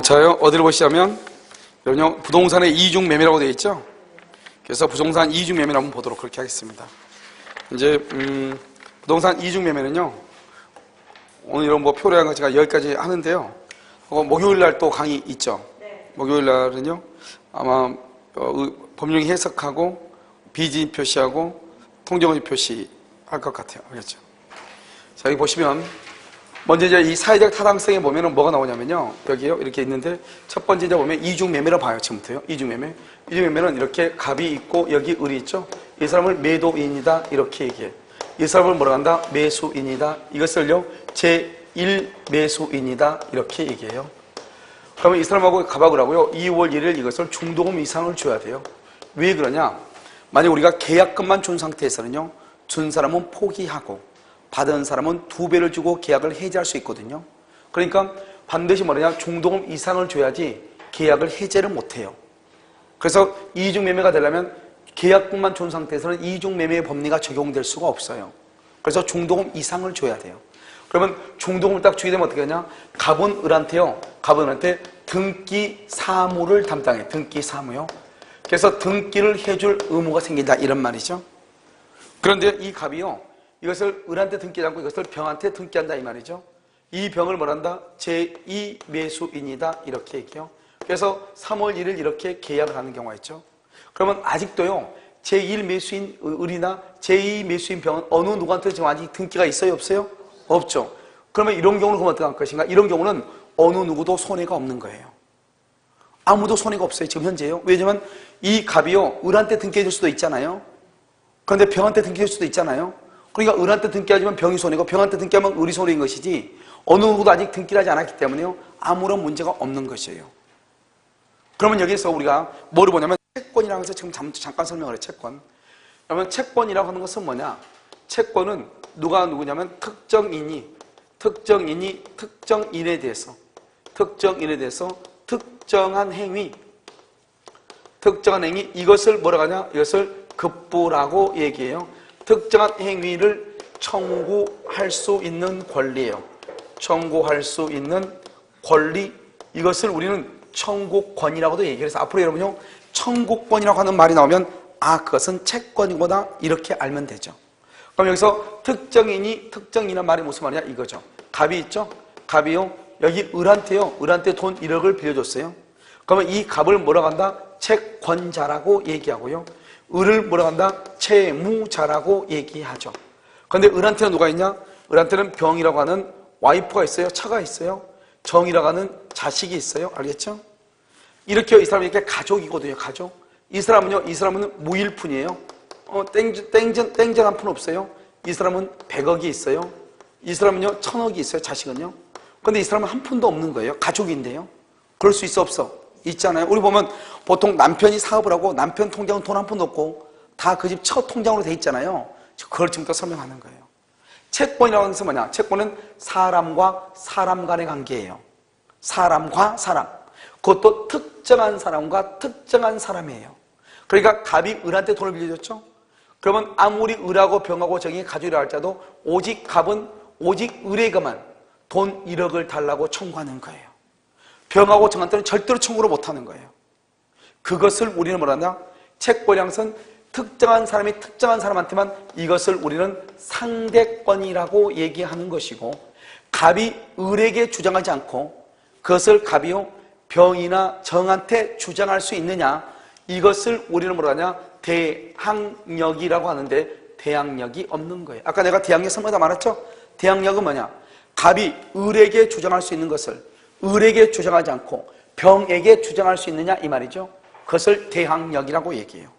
저요, 어디를 보시자면, 여러분, 부동산의 이중 매매라고 되어 있죠? 그래서 부동산 이중 매매를 한번 보도록 그렇게 하겠습니다. 이제, 부동산 이중 매매는요, 오늘 이런 뭐 표로 한 거 제가 여기까지 하는데요. 목요일 날 또 강의 있죠? 네. 목요일 날은요, 아마, 법령이 해석하고, 비진 표시하고, 통정지 표시 할 것 같아요. 알겠죠? 자, 여기 보시면, 먼저 이제 이 사회적 타당성에 보면은 뭐가 나오냐면요. 여기요. 이렇게 있는데, 첫 번째 이제 보면 이중매매를 봐요. 지금부터요. 이중매매. 이중매매는 이렇게 갑이 있고, 여기 을이 있죠. 이 사람을 매도인이다. 이렇게 얘기해. 이 사람을 뭐라 한다? 매수인이다. 이것을요. 제1매수인이다. 이렇게 얘기해요. 그러면 이 사람하고 갑하고 하고요. 2월 1일 이것을 중도금 이상을 줘야 돼요. 왜 그러냐? 만약 우리가 계약금만 준 상태에서는요. 준 사람은 포기하고, 받은 사람은 2배를 주고 계약을 해지할 수 있거든요. 그러니까 반드시 뭐냐, 중도금 이상을 줘야지 계약을 해제를 못해요. 그래서 이중매매가 되려면 계약금만 준 상태에서는 이중매매의 법리가 적용될 수가 없어요. 그래서 중도금 이상을 줘야 돼요. 그러면 중도금을 딱 주게 되면 어떻게 하냐, 갑은 을한테요, 갑은 을한테 등기 사무를 담당해. 등기 사무요. 그래서 등기를 해줄 의무가 생긴다, 이런 말이죠. 그런데 이 갑이요, 이것을 을한테 등기하지 않고 이것을 병한테 등기한다, 이 말이죠. 이 병을 뭐란다? 제2매수인이다, 이렇게 얘기해요. 그래서 3월 1일 이렇게 계약을 하는 경우가 있죠. 그러면 아직도요, 제1매수인 을이나 제2매수인 병은 어느 누구한테 지금 아직 등기가 있어요, 없어요? 없죠. 그러면 이런 경우는 그럼 어떻게 할 것인가? 이런 경우는 어느 누구도 손해가 없는 거예요. 아무도 손해가 없어요, 지금 현재요. 왜냐면 이 갑이요, 을한테 등기해 줄 수도 있잖아요. 그런데 병한테 등기해 줄 수도 있잖아요. 그러니까 을한테 등기하지만 병이 손해고, 병한테 등기하면 을이 손해인 것이지, 어느 누구도 아직 등기를 하지 않았기 때문에요, 아무런 문제가 없는 것이에요. 그러면 여기서 우리가 뭐를 보냐면 채권이라고 해서 지금 잠깐 설명을 해요. 채권. 그러면 채권이라고 하는 것은 뭐냐? 채권은 누가 누구냐면 특정인이 특정인에 대해서 특정한 행위, 이것을 뭐라고 하냐? 이것을 급부라고 얘기해요. 특정한 행위를 청구할 수 있는 권리예요. 청구할 수 있는 권리, 이것을 우리는 청구권이라고도 얘기해요. 그래서 앞으로 여러분요, 청구권이라고 하는 말이 나오면 그것은 채권이구나, 이렇게 알면 되죠. 그럼 여기서 특정인이란 말이 무슨 말이냐, 이거죠. 갑이 있죠? 갑이요, 여기 을한테 돈 1억을 빌려줬어요. 그러면 이 갑을 뭐라고 한다? 채권자라고 얘기하고요. 을을 뭐라고 한다? 채무자라고 얘기하죠. 그런데 을한테는 누가 있냐? 을한테는 병이라고 하는 와이프가 있어요. 차가 있어요. 정이라고 하는 자식이 있어요. 알겠죠? 이렇게 이 사람이 이렇게 가족이거든요. 가족. 이 사람은 무일푼이에요. 땡전 한 푼 없어요. 이 사람은 100억이 있어요. 이 사람은요, 1000억이 있어요. 자식은요. 근데 이 사람은 한 푼도 없는 거예요. 가족인데요. 그럴 수 있어, 없어? 있잖아요. 우리 보면 보통 남편이 사업을 하고 남편 통장은 돈 한 푼도 없고 다 그 집 첫 통장으로 돼 있잖아요. 그걸 지금부터 설명하는 거예요. 채권이라고 하는 것은 뭐냐? 채권은 사람과 사람 간의 관계예요. 사람과 사람. 그것도 특정한 사람과 특정한 사람이에요. 그러니까 갑이 을한테 돈을 빌려줬죠? 그러면 아무리 을하고 병하고 정이 가족이라 할지라도 오직 갑은 오직 을에게만 돈 1억을 달라고 청구하는 거예요. 병하고 정한테는 절대로 청구를 못하는 거예요. 그것을 우리는 뭐라 하냐? 채권량은 특정한 사람이 특정한 사람한테만, 이것을 우리는 상대권이라고 얘기하는 것이고, 갑이 을에게 주장하지 않고 그것을 갑이요, 병이나 정한테 주장할 수 있느냐, 이것을 우리는 뭐라 하냐? 대항력이라고 하는데 대항력이 없는 거예요. 아까 내가 대항력 설명하다 말했죠? 대항력은 뭐냐? 갑이 을에게 주장할 수 있는 것을 을에게 주장하지 않고 병에게 주장할 수 있느냐, 이 말이죠. 그것을 대항력이라고 얘기해요.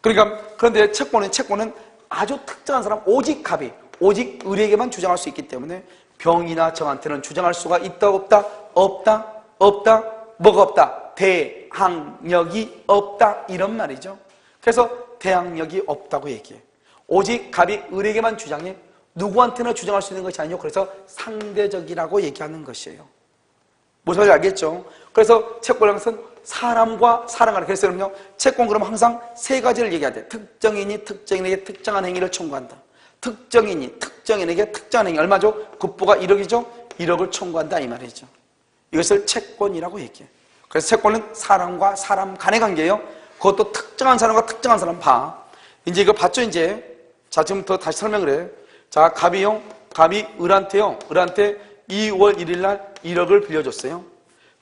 그러니까, 그런데 채권은 아주 특정한 사람, 오직 갑이 오직 을에게만 주장할 수 있기 때문에 병이나 정한테는 주장할 수가 있다, 없다? 없다. 뭐가 없다? 대항력이 없다, 이런 말이죠. 그래서 대항력이 없다고 얘기해. 오직 갑이 을에게만 주장해. 누구한테나 주장할 수 있는 것이 아니요, 그래서 상대적이라고 얘기하는 것이에요. 무슨 말인지 알겠죠? 그래서 채권이라는 것은 사람과 사람 간에, 그래서 그럼요, 채권 그러면 항상 세 가지를 얘기해야 돼. 특정인이 특정인에게 특정한 행위를 청구한다. 특정인이 특정인에게 특정한 행위, 얼마죠? 급부가 1억이죠? 1억을 청구한다, 이 말이죠. 이것을 채권이라고 얘기해요. 그래서 채권은 사람과 사람 간의 관계예요. 그것도 특정한 사람과 특정한 사람 봐. 이제 이거 봤죠, 이제? 자, 지금부터 다시 설명을 해. 자, 갑이요. 갑이 을한테요. 을한테 2월 1일 날 1억을 빌려줬어요.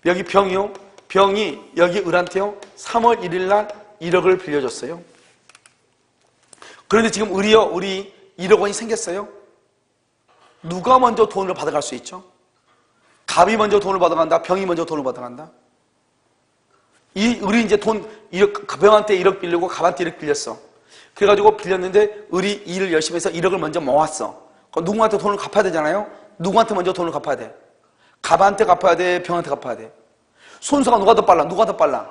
여기 병이요. 병이 여기 을한테요. 3월 1일 날 1억을 빌려줬어요. 그런데 지금 을이요. 을이 1억 원이 생겼어요. 누가 먼저 돈을 받아갈 수 있죠? 갑이 먼저 돈을 받아간다. 병이 먼저 돈을 받아간다. 이 을이 이제 병한테 1억 빌리고 갑한테 1억 빌렸어. 그래가지고 빌렸는데 을이 일을 열심히 해서 1억을 먼저 모았어. 그럼 누구한테 돈을 갚아야 되잖아요. 누구한테 먼저 돈을 갚아야 돼? 갑한테 갚아야 돼? 병한테 갚아야 돼? 순서가 누가 더 빨라? 누가 더 빨라?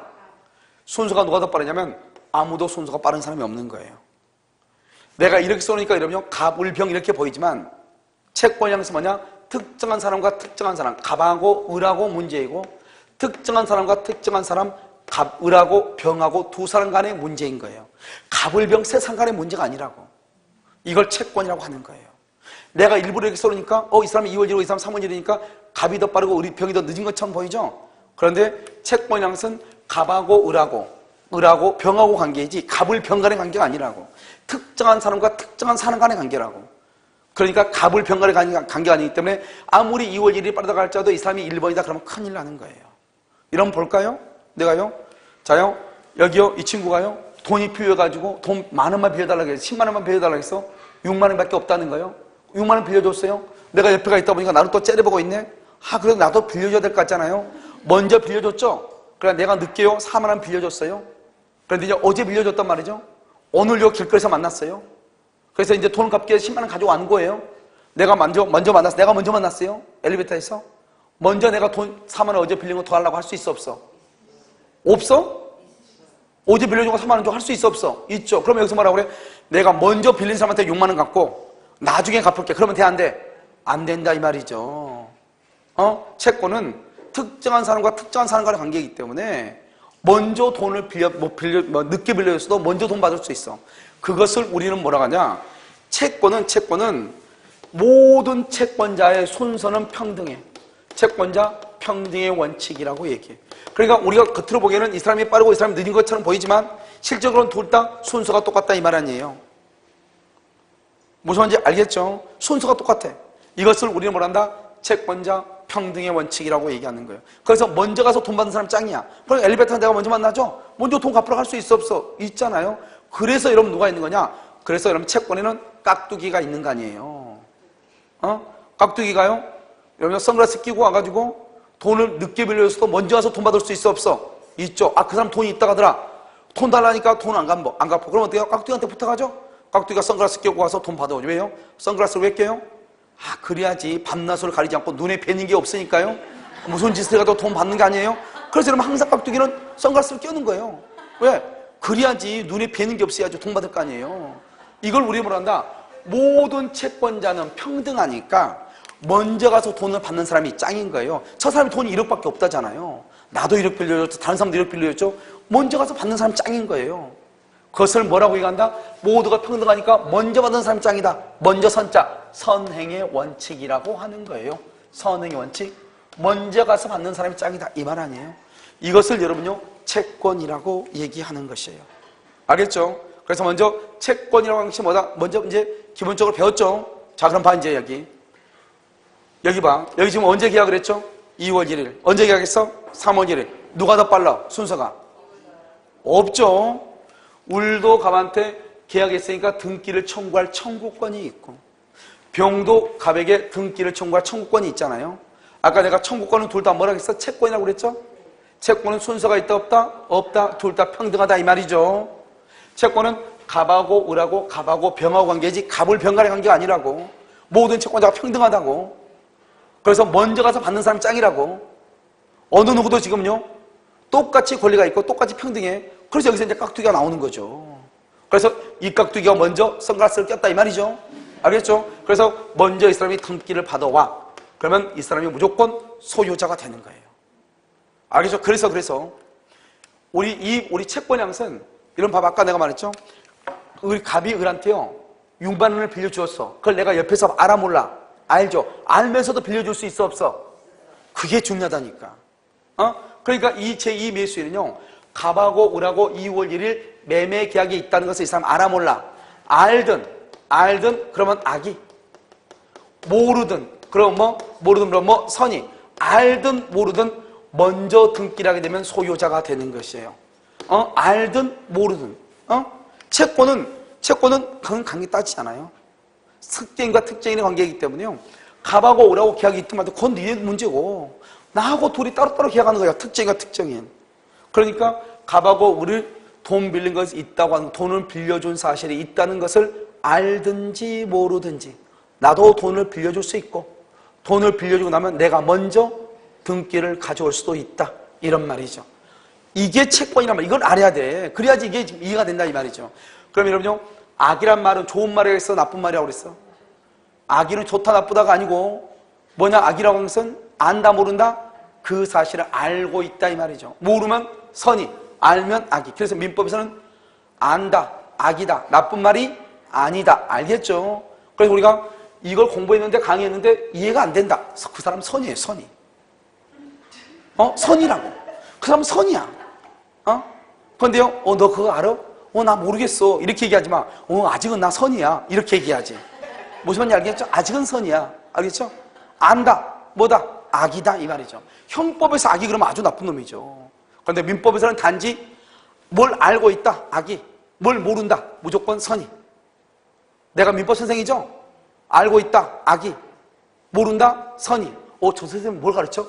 순서가 누가 더 빠르냐면 아무도 순서가 빠른 사람이 없는 거예요. 내가 이렇게 써놓으니까 여러분요, 갑, 을, 병 이렇게 보이지만 채권이 항상 뭐냐? 특정한 사람과 특정한 사람, 갑하고 을하고 문제이고 특정한 사람과 특정한 사람, 갑, 을하고 병하고 두 사람 간의 문제인 거예요. 갑, 을, 병 세 사람 간의 문제가 아니라고. 이걸 채권이라고 하는 거예요. 내가 일부러 이렇게 써놓으니까 이 사람이 2월 1일, 이 사람 3월 1일이니까 갑이 더 빠르고 을이, 병이 더 늦은 것처럼 보이죠? 그런데 채권이라는 것은 갑하고 을하고 병하고 관계이지 갑을 병 간의 관계가 아니라고. 특정한 사람과 특정한 사람 간의 관계라고. 그러니까 갑을 병 간의 관계가 아니기 때문에 아무리 2월 1일이 빠르다고 할지라도 이 사람이 1번이다 그러면 큰일 나는 거예요. 이러면 볼까요? 내가요. 자요. 여기요. 이 친구가요. 돈이 필요해가지고 돈 만 원만 빌려달라고 해서 10만 원만 빌려달라고 해서 6만 원밖에 없다는 거예요. 6만 원 빌려줬어요. 내가 옆에가 있다 보니까 나를 또 째려보고 있네. 그래도 나도 빌려줘야 될 것 같잖아요. 먼저 빌려줬죠. 그래 내가 늦게요 4만 원 빌려줬어요. 그런데 이제 어제 빌려줬단 말이죠. 오늘요 길거리에서 만났어요. 그래서 이제 돈 갚기 위해서 10만 원 가져온 거예요. 내가 먼저 만났어. 내가 먼저 만났어요. 엘리베이터에서. 먼저 내가 돈 4만 원 어제 빌린 거 더 하려고 할 수 있어 없어? 없어? 어제 빌려준 거 4만 원 좀 할 수 있어 없어? 있죠. 그러면 여기서 뭐라고 그래? 내가 먼저 빌린 사람한테 6만 원 갚고 나중에 갚을게. 그러면 돼 안 돼? 안 된다 이 말이죠. 채권은 특정한 사람과 특정한 사람 간의 관계이기 때문에 먼저 돈을 늦게 빌려줬어도 먼저 돈 받을 수 있어. 그것을 우리는 뭐라고 하냐? 채권은 모든 채권자의 순서는 평등해. 채권자 평등의 원칙이라고 얘기해. 그러니까 우리가 겉으로 보기에는 이 사람이 빠르고 이 사람이 느린 것처럼 보이지만 실적으로는 둘 다 순서가 똑같다 이 말 아니에요. 무슨 말인지 알겠죠? 순서가 똑같아. 이것을 우리는 뭐란다? 채권자 평등의 원칙이라고 얘기하는 거예요. 그래서 먼저 가서 돈 받는 사람 짱이야. 그럼 엘리베이터 내가 먼저 만나죠? 먼저 돈 갚으러 갈 수 있어 없어? 있잖아요. 그래서 여러분 누가 있는 거냐? 그래서 여러분 채권에는 깍두기가 있는 거 아니에요. 깍두기가요? 여러분 선글라스 끼고 와가지고 돈을 늦게 빌려줘서 먼저 와서 돈 받을 수 있어 없어? 있죠. 그 사람 돈이 있다 가더라. 돈 달라니까 돈 안 갚고. 그럼 어때요? 깍두기한테 부탁하죠? 깍두기가 선글라스 끼고 와서 돈 받아오죠. 왜요? 선글라스를 왜 껴요? 그래야지 밤낮을 가리지 않고 눈에 뵈는 게 없으니까요. 무슨 짓을 해도 돈 받는 게 아니에요? 그래서 여러분 항상 깍두기는 선글라스를 끼는 거예요. 왜? 그래야지 눈에 뵈는 게 없어야지 돈 받을 거 아니에요. 이걸 우리 뭐란다? 모든 채권자는 평등하니까 먼저 가서 돈을 받는 사람이 짱인 거예요. 저 사람이 돈이 1억밖에 없다잖아요. 나도 1억 빌려줬죠. 다른 사람도 1억 빌려줬죠. 먼저 가서 받는 사람 짱인 거예요. 그것을 뭐라고 얘기한다? 모두가 평등하니까 먼저 받는 사람이 짱이다. 먼저 선자, 선행의 원칙이라고 하는 거예요. 선행의 원칙. 먼저 가서 받는 사람이 짱이다. 이 말 아니에요. 이것을 여러분요, 채권이라고 얘기하는 것이에요. 알겠죠? 그래서 먼저 채권이라고 하는 것이 뭐다? 먼저 이제 기본적으로 배웠죠? 자, 그럼 봐, 이제 여기 봐. 여기 지금 언제 계약을 했죠? 2월 1일. 언제 계약했어? 3월 1일. 누가 더 빨라? 순서가? 없죠? 을도 갑한테 계약했으니까 등기를 청구할 청구권이 있고 병도 갑에게 등기를 청구할 청구권이 있잖아요. 아까 내가 청구권은 둘 다 뭐라고 했어? 채권이라고 그랬죠? 채권은 순서가 있다 없다? 없다. 둘 다 평등하다 이 말이죠. 채권은 갑하고 을하고 갑하고 병하고 관계지 갑을 병 간의 관계가 아니라고. 모든 채권자가 평등하다고. 그래서 먼저 가서 받는 사람이 짱이라고. 어느 누구도 지금요 똑같이 권리가 있고 똑같이 평등해. 그래서 여기서 이제 깍두기가 나오는 거죠. 그래서 이 깍두기가 먼저 선글라스를 꼈다 이 말이죠. 알겠죠? 그래서 먼저 이 사람이 등기를 받아와. 그러면 이 사람이 무조건 소유자가 되는 거예요. 알겠죠? 그래서 우리 채권 양은 이런 밥 아까 내가 말했죠? 우리 갑이 을한테요 6만 원을 빌려주었어. 그걸 내가 옆에서 알아 몰라? 알죠? 알면서도 빌려줄 수 있어 없어? 그게 중요하다니까. 그러니까 이 제2 매수일은요, 갑하고 을하고 2월 1일 매매 계약이 있다는 것을 이 사람 알아 몰라? 알든 그러면 악이, 모르든 그럼 선이, 알든 모르든 먼저 등기를 하게 되면 소유자가 되는 것이에요. 알든 모르든. 채권은 그건 관계 따지지 않아요. 특정인과 특정인의 관계이기 때문에요. 갑하고 을하고 계약이 있든 말든 그건 네 문제고, 나하고 둘이 따로따로 계약하는 거야. 특정인과 특정인. 그러니까 갑하고 을을 돈 빌린 것이 있다고 하는, 돈을 빌려준 사실이 있다는 것을 알든지 모르든지, 나도 돈을 빌려줄 수 있고 돈을 빌려주고 나면 내가 먼저 등기를 가져올 수도 있다, 이런 말이죠. 이게 채권이란 말, 이걸 알아야 돼. 그래야지 이게 이해가 된다 이 말이죠. 그럼 여러분요, 악이란 말은 좋은 말이라고 했어, 나쁜 말이라고 그랬어? 악이는 좋다 나쁘다가 아니고 뭐냐, 악이라고 하는 것은 안다 모른다, 그 사실을 알고 있다 이 말이죠. 모르면 선이, 알면 악이. 그래서 민법에서는 안다, 악이다, 나쁜 말이 아니다, 알겠죠? 그래서 우리가 이걸 공부했는데 강의했는데 이해가 안 된다, 그 사람 선이에요, 선이. 선이라고. 그 사람 선이야. 그런데요, 너 그거 알아? 나 모르겠어, 이렇게 얘기하지 마. 아직은 나 선이야, 이렇게 얘기하지. 무슨 말인지 알겠죠? 아직은 선이야, 알겠죠? 안다, 뭐다? 악이다 이 말이죠. 형법에서 악이 그러면 아주 나쁜 놈이죠. 그런데 민법에서는 단지 뭘 알고 있다, 악이. 뭘 모른다, 무조건 선이. 내가 민법 선생이죠? 알고 있다, 악이. 모른다, 선이. 저 선생님 뭘 가르쳐?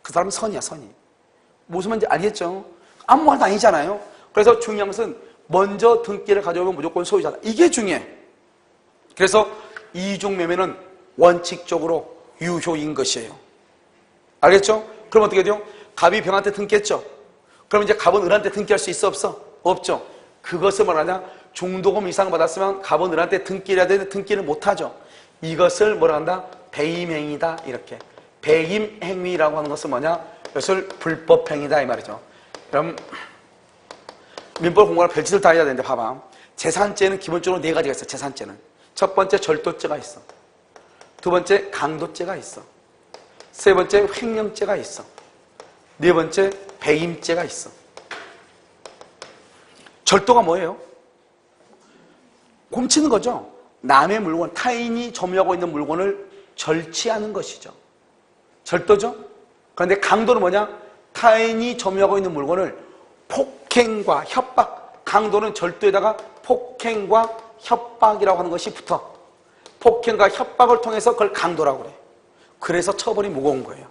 그 사람은 선이야, 선이. 무슨 말인지 알겠죠? 아무 말도 아니잖아요. 그래서 중요한 것은 먼저 등기를 가져오면 무조건 소유자다, 이게 중요해. 그래서 이중매매는 원칙적으로 유효인 것이에요. 알겠죠? 그럼 어떻게 돼요? 갑이 병한테 등기했죠? 그럼 이제 갑은 을한테 등기할 수 있어, 없어? 없죠. 그것을 뭐라냐, 중도금 이상 받았으면 갑은 을한테 등기를 해야 되는데 등기를 못하죠. 이것을 뭐라 한다? 배임행위다, 이렇게. 배임행위라고 하는 것은 뭐냐? 이것을 불법행위다 이 말이죠. 그럼 민법 공부하면 별짓을 다 해야 되는데 봐봐. 재산죄는 기본적으로 네 가지가 있어. 재산죄는 첫 번째 절도죄가 있어, 두 번째 강도죄가 있어, 세 번째 횡령죄가 있어, 네 번째 배임죄가 있어. 절도가 뭐예요? 훔치는 거죠. 남의 물건, 타인이 점유하고 있는 물건을 절취하는 것이죠. 절도죠. 그런데 강도는 뭐냐? 타인이 점유하고 있는 물건을 폭행과 협박. 강도는 절도에다가 폭행과 협박이라고 하는 것이 붙어. 폭행과 협박을 통해서 그걸 강도라고 그래. 그래서 처벌이 무거운 거예요.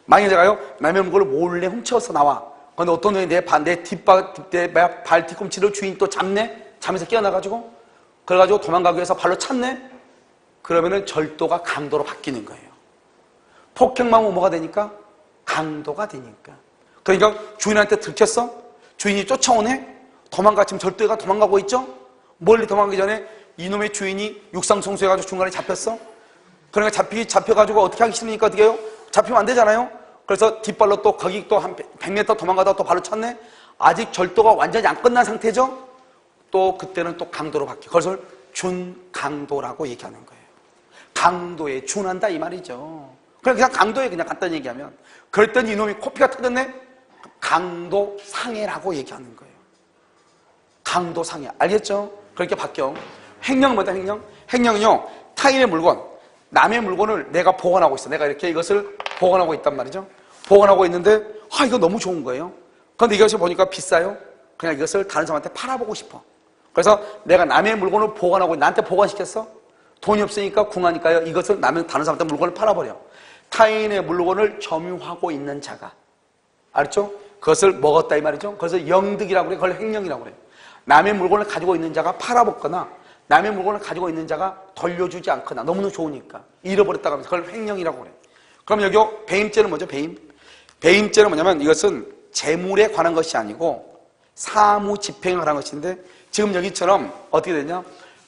만약에 제가요, 남의 물건을 몰래 훔쳐서 나와. 근데 어떤 놈이 내 발 뒤꿈치를 주인이 또 잡네? 잠에서 깨어나가지고, 그래가지고 도망가기 위해서 발로 찼네? 그러면은 절도가 강도로 바뀌는 거예요. 폭행만 하면 뭐가 되니까? 강도가 되니까. 그러니까 주인한테 들켰어? 주인이 쫓아오네? 도망가, 지금 절도가 도망가고 있죠? 멀리 도망가기 전에 이놈의 주인이 육상청소해가지고 중간에 잡혔어? 그러니까 잡혀가지고 어떻게 하기 싫으니까 어떻게 해요? 잡히면 안 되잖아요? 그래서 뒷발로 또 거기 또 한 100m 도망가다가 또 발로 찼네? 아직 절도가 완전히 안 끝난 상태죠? 또 그때는 또 강도로 바뀌어. 그것을 준강도라고 얘기하는 거예요. 강도에 준한다 이 말이죠. 그냥 강도에 그냥 간단히 얘기하면. 그랬더니 이놈이 코피가 터졌네? 강도상해라고 얘기하는 거예요. 강도상해. 알겠죠? 그렇게 바뀌어. 횡령은 뭐다, 횡령? 횡령은요, 타인의 물건, 남의 물건을 내가 보관하고 있어. 내가 이렇게 이것을 보관하고 있단 말이죠. 보관하고 있는데, 이거 너무 좋은 거예요. 그런데 이것을 보니까 비싸요? 그냥 이것을 다른 사람한테 팔아보고 싶어. 그래서 내가 남의 물건을 보관하고, 나한테 보관시켰어? 돈이 없으니까 궁하니까요, 이것을 다른 사람한테 물건을 팔아버려. 타인의 물건을 점유하고 있는 자가, 알았죠? 그것을 먹었다 이 말이죠. 그것을 영득이라고 그래. 그걸 횡령이라고 그래. 남의 물건을 가지고 있는 자가 팔아먹거나 남의 물건을 가지고 있는 자가 돌려주지 않거나 너무너무 좋으니까 잃어버렸다고 하면서 그걸 횡령이라고 그래. 그럼 여기 배임죄는 뭐죠? 배임죄는 뭐냐면 이것은 재물에 관한 것이 아니고 사무집행에 관한 것인데, 지금 여기처럼 어떻게 되냐,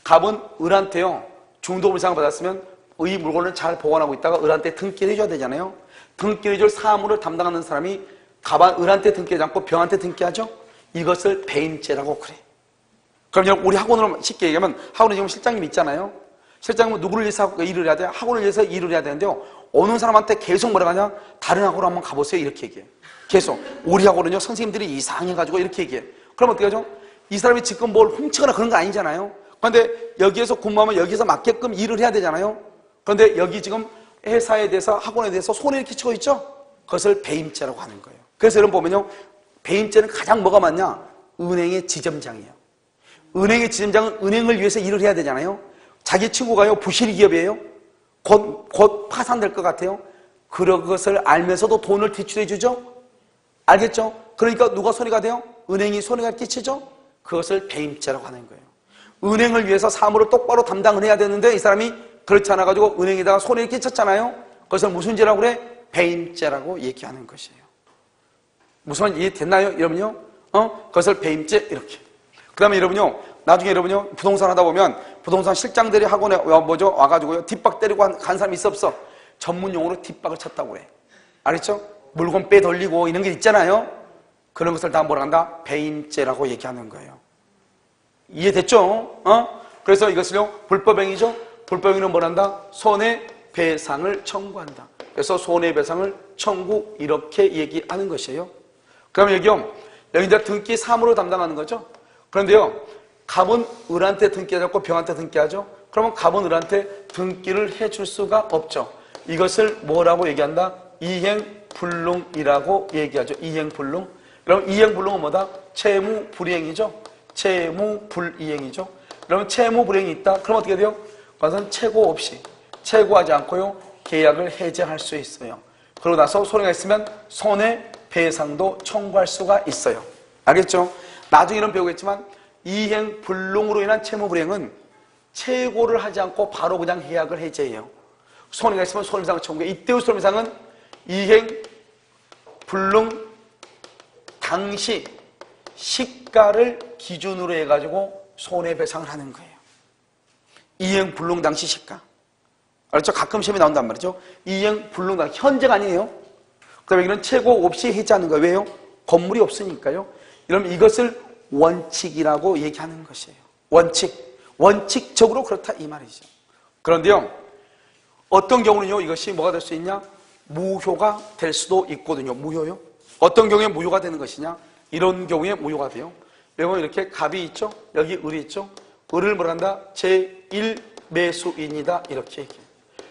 갑은 을한테요, 중도금 이상을 받았으면 의 물건을 잘 보관하고 있다가 을한테 등기를 해줘야 되잖아요. 등기를 해줄 사무를 담당하는 사람이 갑은 을한테 등기하지 않고 병한테 등기하죠. 이것을 배임죄라고 그래. 그럼 여러분, 우리 학원으로 쉽게 얘기하면, 학원에 지금 실장님 있잖아요. 실장님은 누구를 위해서 일을 해야 돼요? 학원을 위해서 일을 해야 되는데요, 어느 사람한테 계속 뭐라 하냐? 다른 학원 한번 가보세요. 이렇게 얘기해. 계속. 우리 학원은요, 선생님들이 이상해가지고 이렇게 얘기해. 그럼 어떻게 하죠? 이 사람이 지금 뭘 훔치거나 그런 거 아니잖아요. 그런데 여기에서 공부하면 여기서 맞게끔 일을 해야 되잖아요. 그런데 여기 지금 회사에 대해서 학원에 대해서 손에 이렇게 치고 있죠? 그것을 배임죄라고 하는 거예요. 그래서 여러분 보면요, 배임죄는 가장 뭐가 많냐? 은행의 지점장이에요. 은행의 지점장은 은행을 위해서 일을 해야 되잖아요. 자기 친구가요, 부실 기업이에요. 곧 파산될 것 같아요. 그런 것을 알면서도 돈을 대출해 주죠? 알겠죠? 그러니까 누가 손해가 돼요? 은행이 손해가 끼치죠? 그것을 배임죄라고 하는 거예요. 은행을 위해서 사무를 똑바로 담당을 해야 되는데 이 사람이 그렇지 않아가지고 은행에다가 손해를 끼쳤잖아요. 그것을 무슨 죄라고 그래? 배임죄라고 얘기하는 것이에요. 무슨 이해됐나요? 여러분요? 그것을 배임죄 이렇게. 그 다음에 여러분요, 나중에 여러분요, 부동산 하다 보면 부동산 실장들이 학원에 와가지고요, 뒷박 때리고 간 사람이 있어 없어? 전문 용어로 뒷박을 쳤다고 그래. 알겠죠? 물건 빼돌리고 이런 게 있잖아요. 그런 것을 다 뭐라 한다? 배임죄라고 얘기하는 거예요. 이해됐죠? 그래서 이것을요, 불법행위죠? 불법행위는 뭐라 한다? 손해배상을 청구한다. 그래서 손해배상을 청구 이렇게 얘기하는 것이에요. 그러면 여기요, 여기 이제 등기 사무를 담당하는 거죠. 그런데요, 갑은 을한테 등기하지 않고 병한테 등기하죠. 그러면 갑은 을한테 등기를 해줄 수가 없죠. 이것을 뭐라고 얘기한다? 이행불능이라고 얘기하죠. 이행불능. 그럼 이행불능은 뭐다? 채무불이행이죠. 채무불이행이죠. 그러면 채무불이행이 있다. 그럼 어떻게 돼요? 그것은 채고 없이, 채고하지 않고요, 계약을 해지할 수 있어요. 그러고 나서 손해가 있으면 손해배상도 청구할 수가 있어요. 알겠죠? 나중에는 배우겠지만 이행불능으로 인한 채무불이행은 채고를 하지 않고 바로 그냥 계약을 해지해요. 손해가 있으면 손해배상을 청구해. 이때의 손해배상은 이행불능 당시 시가를 기준으로 해가지고 손해배상을 하는 거예요. 이행불능 당시 시가. 알았죠? 가끔 시험에 나온단 말이죠. 이행불능 당시, 현재가 아니에요. 그 다음에 여기는 채고 없이 해지하는 거예요. 왜요? 건물이 없으니까요. 이러면 이것을 원칙이라고 얘기하는 것이에요. 원칙. 원칙적으로 그렇다 이 말이죠. 그런데요, 어떤 경우는요, 이것이 뭐가 될 수 있냐? 무효가 될 수도 있거든요. 무효요? 어떤 경우에 무효가 되는 것이냐? 이런 경우에 무효가 돼요. 여러분 이렇게 갑이 있죠? 여기 을이 있죠? 을을 뭐라 한다? 제1매수인이다 이렇게 얘기해요.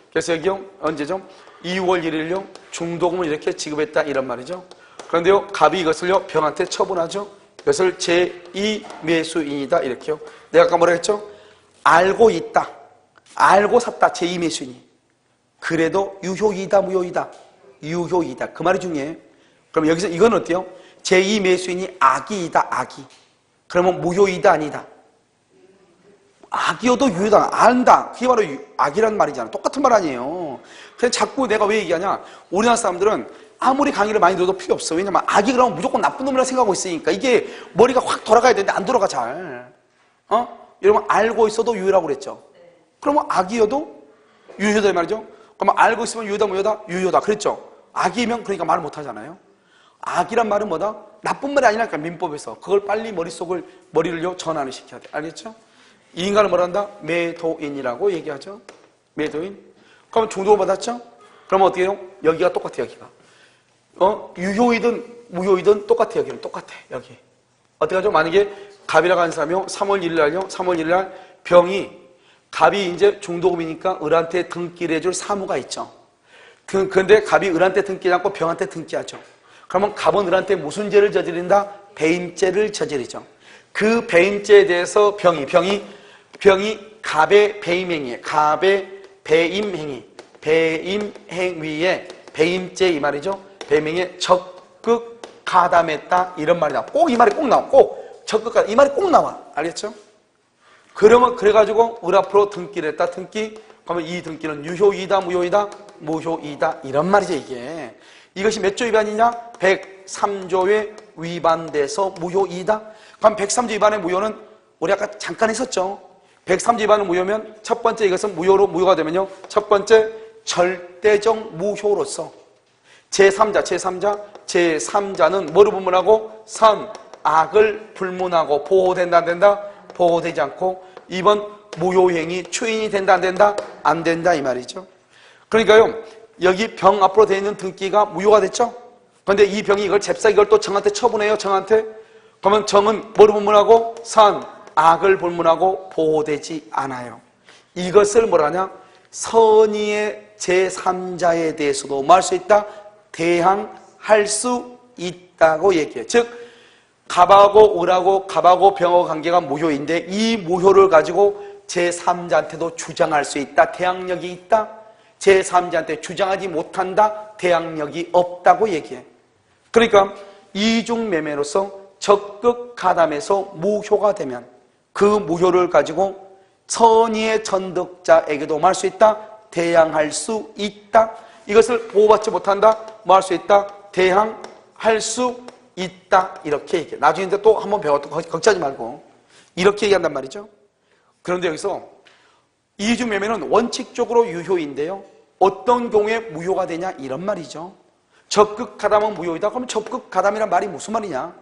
그래서 여기요, 언제죠? 2월 1일요, 중도금을 이렇게 지급했다 이런 말이죠. 그런데요, 갑이 이것을요, 병한테 처분하죠. 이것을 제2매수인이다 이렇게요. 내가 아까 뭐라 했죠? 알고 있다, 알고 샀다, 제2매수인이. 그래도 유효이다, 무효이다? 유효이다. 그 말이 중요해요. 그럼 여기서 이건 어때요? 제2매수인이 악이이다, 악이. 그러면 무효이다, 아니다? 악이어도 유효다, 안다. 그게 바로 악이란 말이잖아. 똑같은 말 아니에요. 그냥 자꾸 내가 왜 얘기하냐? 우리나라 사람들은 아무리 강의를 많이 들어도 필요 없어. 왜냐면 악이 그러면 무조건 나쁜 놈이라 생각하고 있으니까 이게 머리가 확 돌아가야 되는데 안 돌아가 잘. 여러분 알고 있어도 유효라고 그랬죠. 그러면 악이어도 유효다 이 말이죠. 그러면 알고 있으면 유효다, 무효다? 유효다 그랬죠. 악이면 그러니까 말을 못 하잖아요. 악이란 말은 뭐다? 나쁜 말이 아니라니까 민법에서. 그걸 빨리 머리를요 전환을 시켜야 돼. 알겠죠? 이 인간을 뭐라 한다? 매도인이라고 얘기하죠. 매도인. 그럼 중도를 받았죠? 그러면 어떻게 해요? 여기가 똑같아, 여기가. 유효이든 무효이든 똑같아, 여기는. 똑같아, 여기. 어떻게 하죠? 만약에 갑이라고 하는 사람이요, 3월 1일 날요, 3월 1일 날 병이, 갑이 이제 중도금이니까 을한테 등기를 해줄 사무가 있죠. 근데 갑이 을한테 등기하지 않고 병한테 등기하죠. 그러면 갑은 을한테 무슨 죄를 저지른다? 배임죄를 저지르죠. 그 배임죄에 대해서 병이 갑의 배임행위에, 갑의 배임행위, 배임행위에 배임죄 이 말이죠. 배임행위에 적극 가담했다 이런 말이 나와. 꼭 이 말이 꼭 나와. 꼭 적극 가담 이 말이 꼭 나와. 알겠죠? 그러면 그래가지고 을 앞으로 등기를 했다. 등기. 그러면 이 등기는 유효이다, 무효이다, 무효이다 이런 말이죠. 이것이 몇 조 위반이냐? 103조에 위반돼서 무효이다. 그럼 103조 위반의 무효는 우리 아까 잠깐 했었죠. 103조 위반의 무효면 첫 번째 이것은 무효가 되면요. 첫 번째 절대적 무효로서 제3자는 뭐로 분문하고? 선, 악을 불문하고 보호된다 안 된다? 보호되지 않고. 2번 무효행위 추인이 된다 안 된다? 안 된다 이 말이죠. 그러니까요. 여기 병 앞으로 되어 있는 등기가 무효가 됐죠? 그런데 이 병이 이걸 잽싸게 이걸 또 정한테 처분해요, 정한테. 그러면 정은 뭐를 본문하고? 선, 악을 본문하고 보호되지 않아요. 이것을 뭐라 하냐? 선의의 제3자에 대해서도 뭐 할 수 있다? 대항할 수 있다고 얘기해요. 즉 갑하고 을하고 갑하고 병하고 관계가 무효인데 이 무효를 가지고 제3자한테도 주장할 수 있다. 대항력이 있다. 제3자한테 주장하지 못한다. 대항력이 없다고 얘기해. 그러니까 이중매매로서 적극 가담해서 무효가 되면 그 무효를 가지고 선의의 전득자에게도 뭐 할 수 있다? 대항할 수 있다. 이것을 보호받지 못한다. 뭐 할 수 있다? 대항할 수 있다. 이렇게 얘기해. 나중에 또 한번 배웠던 거 걱정하지 말고 이렇게 얘기한단 말이죠. 그런데 여기서 이중매매는 원칙적으로 유효인데요. 어떤 경우에 무효가 되냐 이런 말이죠. 적극 가담은 무효이다. 그럼 적극 가담이란 말이 무슨 말이냐?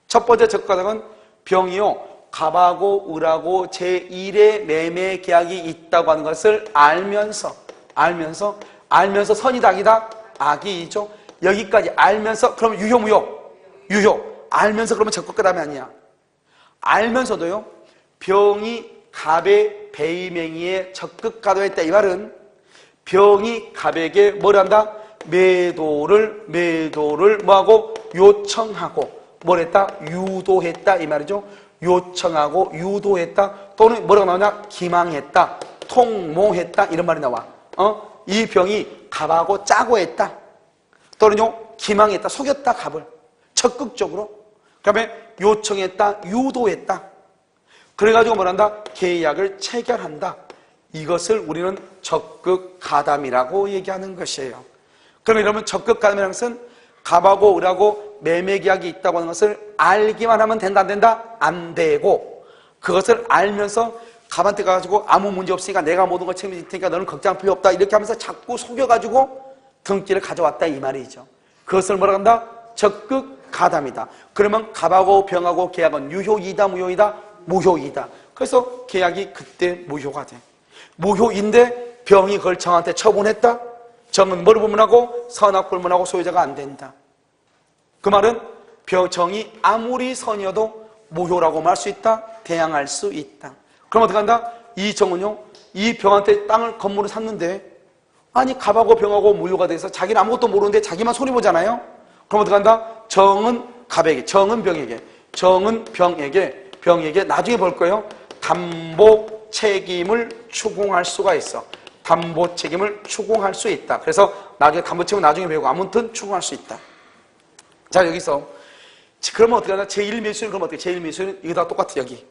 첫 번째 적극 가담은 병이요. 갑하고 을하고 제1의 매매 계약이 있다고 하는 것을 알면서 선이다 악이다? 악이죠. 여기까지 알면서 그러면 유효 무효? 유효. 알면서 그러면 적극 가담이 아니야. 알면서도요. 병이 갑의 배임행위에 적극 가담했다. 이 말은 병이 갑에게 뭘 한다? 매도를 뭐하고? 요청하고 뭘 했다? 유도했다. 이 말이죠. 요청하고 유도했다. 또는 뭐라고 나오냐? 기망했다. 통모했다. 이런 말이 나와. 이 병이 갑하고 짜고 했다. 또는요, 기망했다. 속였다. 갑을. 적극적으로. 그 다음에 요청했다. 유도했다. 그래가지고 뭐란다? 계약을 체결한다. 이것을 우리는 적극 가담이라고 얘기하는 것이에요. 그럼 여러분 적극 가담이라는 것은 갑하고 을하고 매매 계약이 있다고 하는 것을 알기만 하면 된다 안 된다? 안 되고 그것을 알면서 갑한테 가가지고 아무 문제 없으니까 내가 모든 걸 책임질 테니까 너는 걱정할 필요 없다 이렇게 하면서 자꾸 속여가지고 등기를 가져왔다 이 말이죠. 그것을 뭐라 한다? 적극 가담이다. 그러면 갑하고 병하고 계약은 유효이다 무효이다? 무효이다. 그래서 계약이 그때 무효가 돼. 무효인데 병이 그걸 정한테 처분했다? 정은 뭐를 불문하고? 선악 불문하고 소유자가 안 된다. 그 말은 정이 아무리 선이어도 무효라고 말할 수 있다? 대항할 수 있다. 그럼 어떻게 한다? 이 정은요, 이 병한테 땅을 건물을 샀는데 아니 갑하고 병하고 무효가 돼서 자기는 아무것도 모르는데 자기만 손해보잖아요. 그럼 어떻게 한다? 정은 갑에게, 정은 병에게, 정은 병에게 나중에 볼 거예요. 담보 책임을 추궁할 수가 있어. 담보 책임을 추궁할 수 있다. 그래서 나중에 담보 책임은 나중에 배우고 아무튼 추궁할 수 있다. 자, 여기서 그러면 어떻게 하나? 제1매수인 그러면 어떻게? 제1매수인 이거 다 똑같아. 여기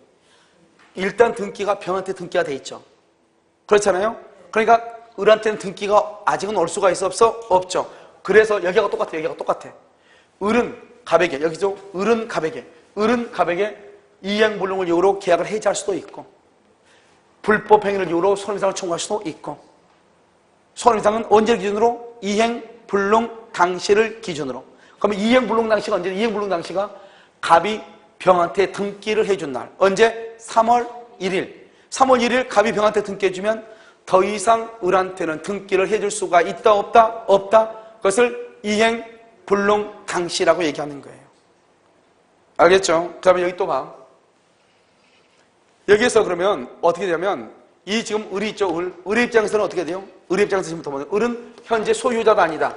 일단 등기가 병한테 등기가 돼 있죠. 그렇잖아요. 그러니까 을한테는 등기가 아직은 올 수가 있어 없어? 없죠. 그래서 여기가 똑같아. 여기가 똑같아. 을은 갑에게, 여기죠. 을은 갑에게 이행불능을 이유로 계약을 해지할 수도 있고 불법 행위를 이유로 손해배상을 청구할 수도 있고 손해배상은 언제를 기준으로? 이행불능 당시를 기준으로. 그러면 이행불능 당시가 언제? 이행불능 당시가 갑이 병한테 등기를 해준 날. 언제? 3월 1일. 3월 1일 갑이 병한테 등기해주면 더 이상 을한테는 등기를 해줄 수가 있다 없다? 없다. 그것을 이행불능 당시라고 얘기하는 거예요. 알겠죠? 그 다음에 여기 또 봐. 여기에서 그러면 어떻게 되냐면 이 지금 을이 있죠. 을의 입장에서는 어떻게 돼요? 을의 입장에서 지금부터 보면 을은 현재 소유자가 아니다.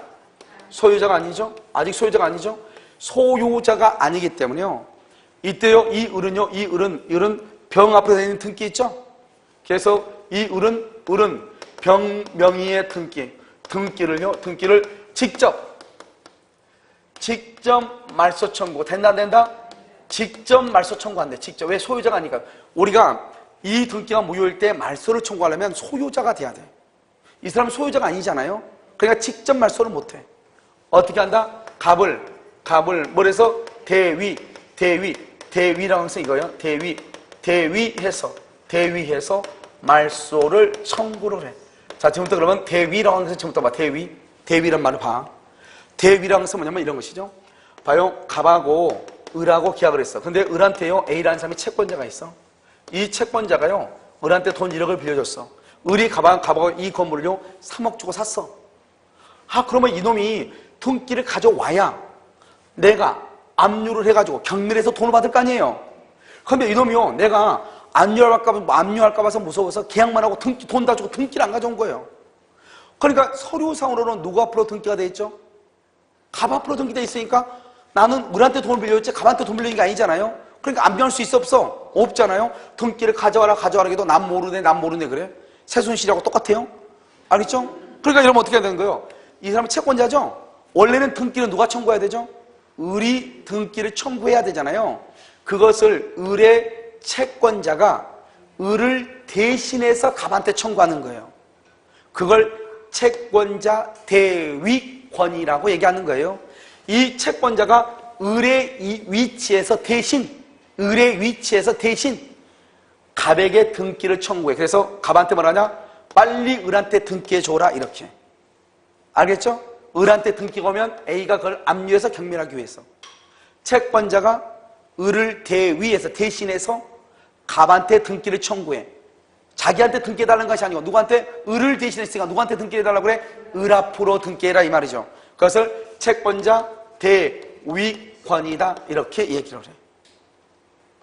소유자가 아니죠. 아직 소유자가 아니죠. 소유자가 아니기 때문에요. 이때요. 이 을은 병 앞에 있는 등기 있죠. 그래서 이 을은 병 명의의 등기를 직접 말소 청구 된다 안 된다? 직접 말소 청구 안 돼. 직접. 왜? 소유자가 아니까. 우리가 이 등기가 무효일 때 말소를 청구하려면 소유자가 돼야 돼. 이 사람은 소유자가 아니잖아요. 그러니까 직접 말소를 못 해. 어떻게 한다? 갑을 뭐래서 대위라고 해서 이거요. 대위해서 말소를 청구를 해. 자, 지금부터 그러면 대위라고 하는 것을 지금부터 봐. 대위란 말을 봐. 대위라는 것은 뭐냐면 이런 것이죠. 봐요. 갑하고 을하고 계약을 했어. 근데 을한테요, A라는 사람이 채권자가 있어. 이 채권자가요, 을한테 돈 1억을 빌려줬어. 을이 갑하고 이 건물을요, 3억 주고 샀어. 그러면 이놈이 등기를 가져와야 내가 압류를 해가지고 경밀해서 돈을 받을 거 아니에요. 그런데 이놈이요, 내가 압류할까 봐서 무서워서 계약만 하고 돈 다 주고 등기를 안 가져온 거예요. 그러니까 서류상으로는 누구 앞으로 등기가 돼 있죠? 갑 앞으로 등기돼 있으니까 나는 을한테 돈을 빌려줬지 갑한테 돈 빌린 게 아니잖아요. 그러니까 압류할 수 있어 없어? 없잖아요. 등기를 가져와라 해도 난 모르네 그래. 세순실하고 똑같아요. 알겠죠? 그러니까 이러면 어떻게 해야 되는 거예요? 이 사람은 채권자죠? 원래는 등기를 누가 청구해야 되죠? 을이 등기를 청구해야 되잖아요. 그것을 을의 채권자가 을을 대신해서 갑한테 청구하는 거예요. 그걸 채권자 대위권이라고 얘기하는 거예요. 이 채권자가 을의 위치에서 대신 갑에게 등기를 청구해. 그래서 갑한테 뭐라냐? 빨리 을한테 등기해 줘라 이렇게. 알겠죠? 을한테 등기가 오면 A가 그걸 압류해서 경밀하기 위해서. 채권자가 을을 대신해서 갑한테 등기를 청구해. 자기한테 등기해달라는 것이 아니고 누구한테? 을을 대신했으니까 누구한테 등기해달라고 그래? 을 앞으로 등기해라 이 말이죠. 그것을 채권자 대위권이다 이렇게 얘기를 해.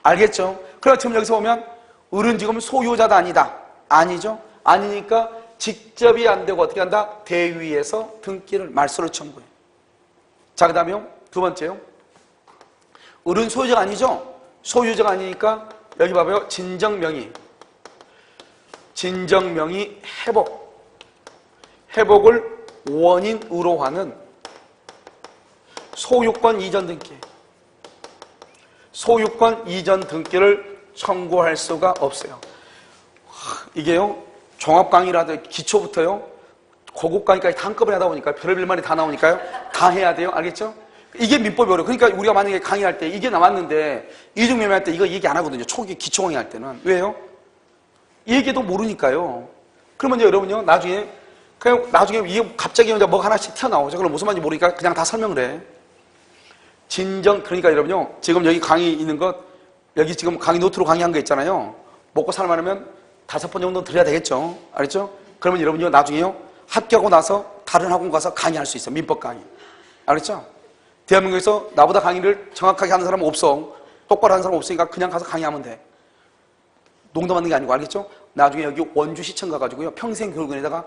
알겠죠? 그럼 지금 여기서 보면 을은 지금 소유자도 아니다. 아니죠? 아니니까 직접이 안 되고 어떻게 한다? 대위에서 등기를 말소를 청구해. 자, 그 다음에요. 두 번째요. 을은 소유자가 아니죠? 소유자가 아니니까 여기 봐봐요. 진정명의 회복을 원인으로 하는 소유권 이전 등기를 청구할 수가 없어요. 이게요, 종합 강의라도 기초부터요, 고급 강의까지 다 한꺼번에 하다 보니까 별의별 말이 다 나오니까요, 다 해야 돼요. 알겠죠? 이게 민법이 어려워. 그러니까 우리가 만약에 강의할 때 이게 나왔는데 이중매매할 때 이거 얘기 안 하거든요. 초기 기초 강의할 때는. 왜요? 얘기도 모르니까요. 그러면 여러분요, 나중에 이게 갑자기 뭐 하나씩 튀어나오죠. 그럼 무슨 말인지 모르니까 그냥 다 설명을 해. 그러니까 여러분요, 지금 여기 강의 있는 것, 여기 지금 강의 노트로 강의한 거 있잖아요. 먹고 살만하면 5번 정도 들어야 되겠죠. 알겠죠? 그러면 여러분요, 나중에요, 합격하고 나서 다른 학원 가서 강의할 수 있어. 민법 강의. 알겠죠? 대한민국에서 나보다 강의를 정확하게 하는 사람은 없어. 똑바로 하는 사람은 없으니까 그냥 가서 강의하면 돼. 농담하는 게 아니고, 알겠죠? 나중에 여기 원주시청 가가지고요, 평생교육원에다가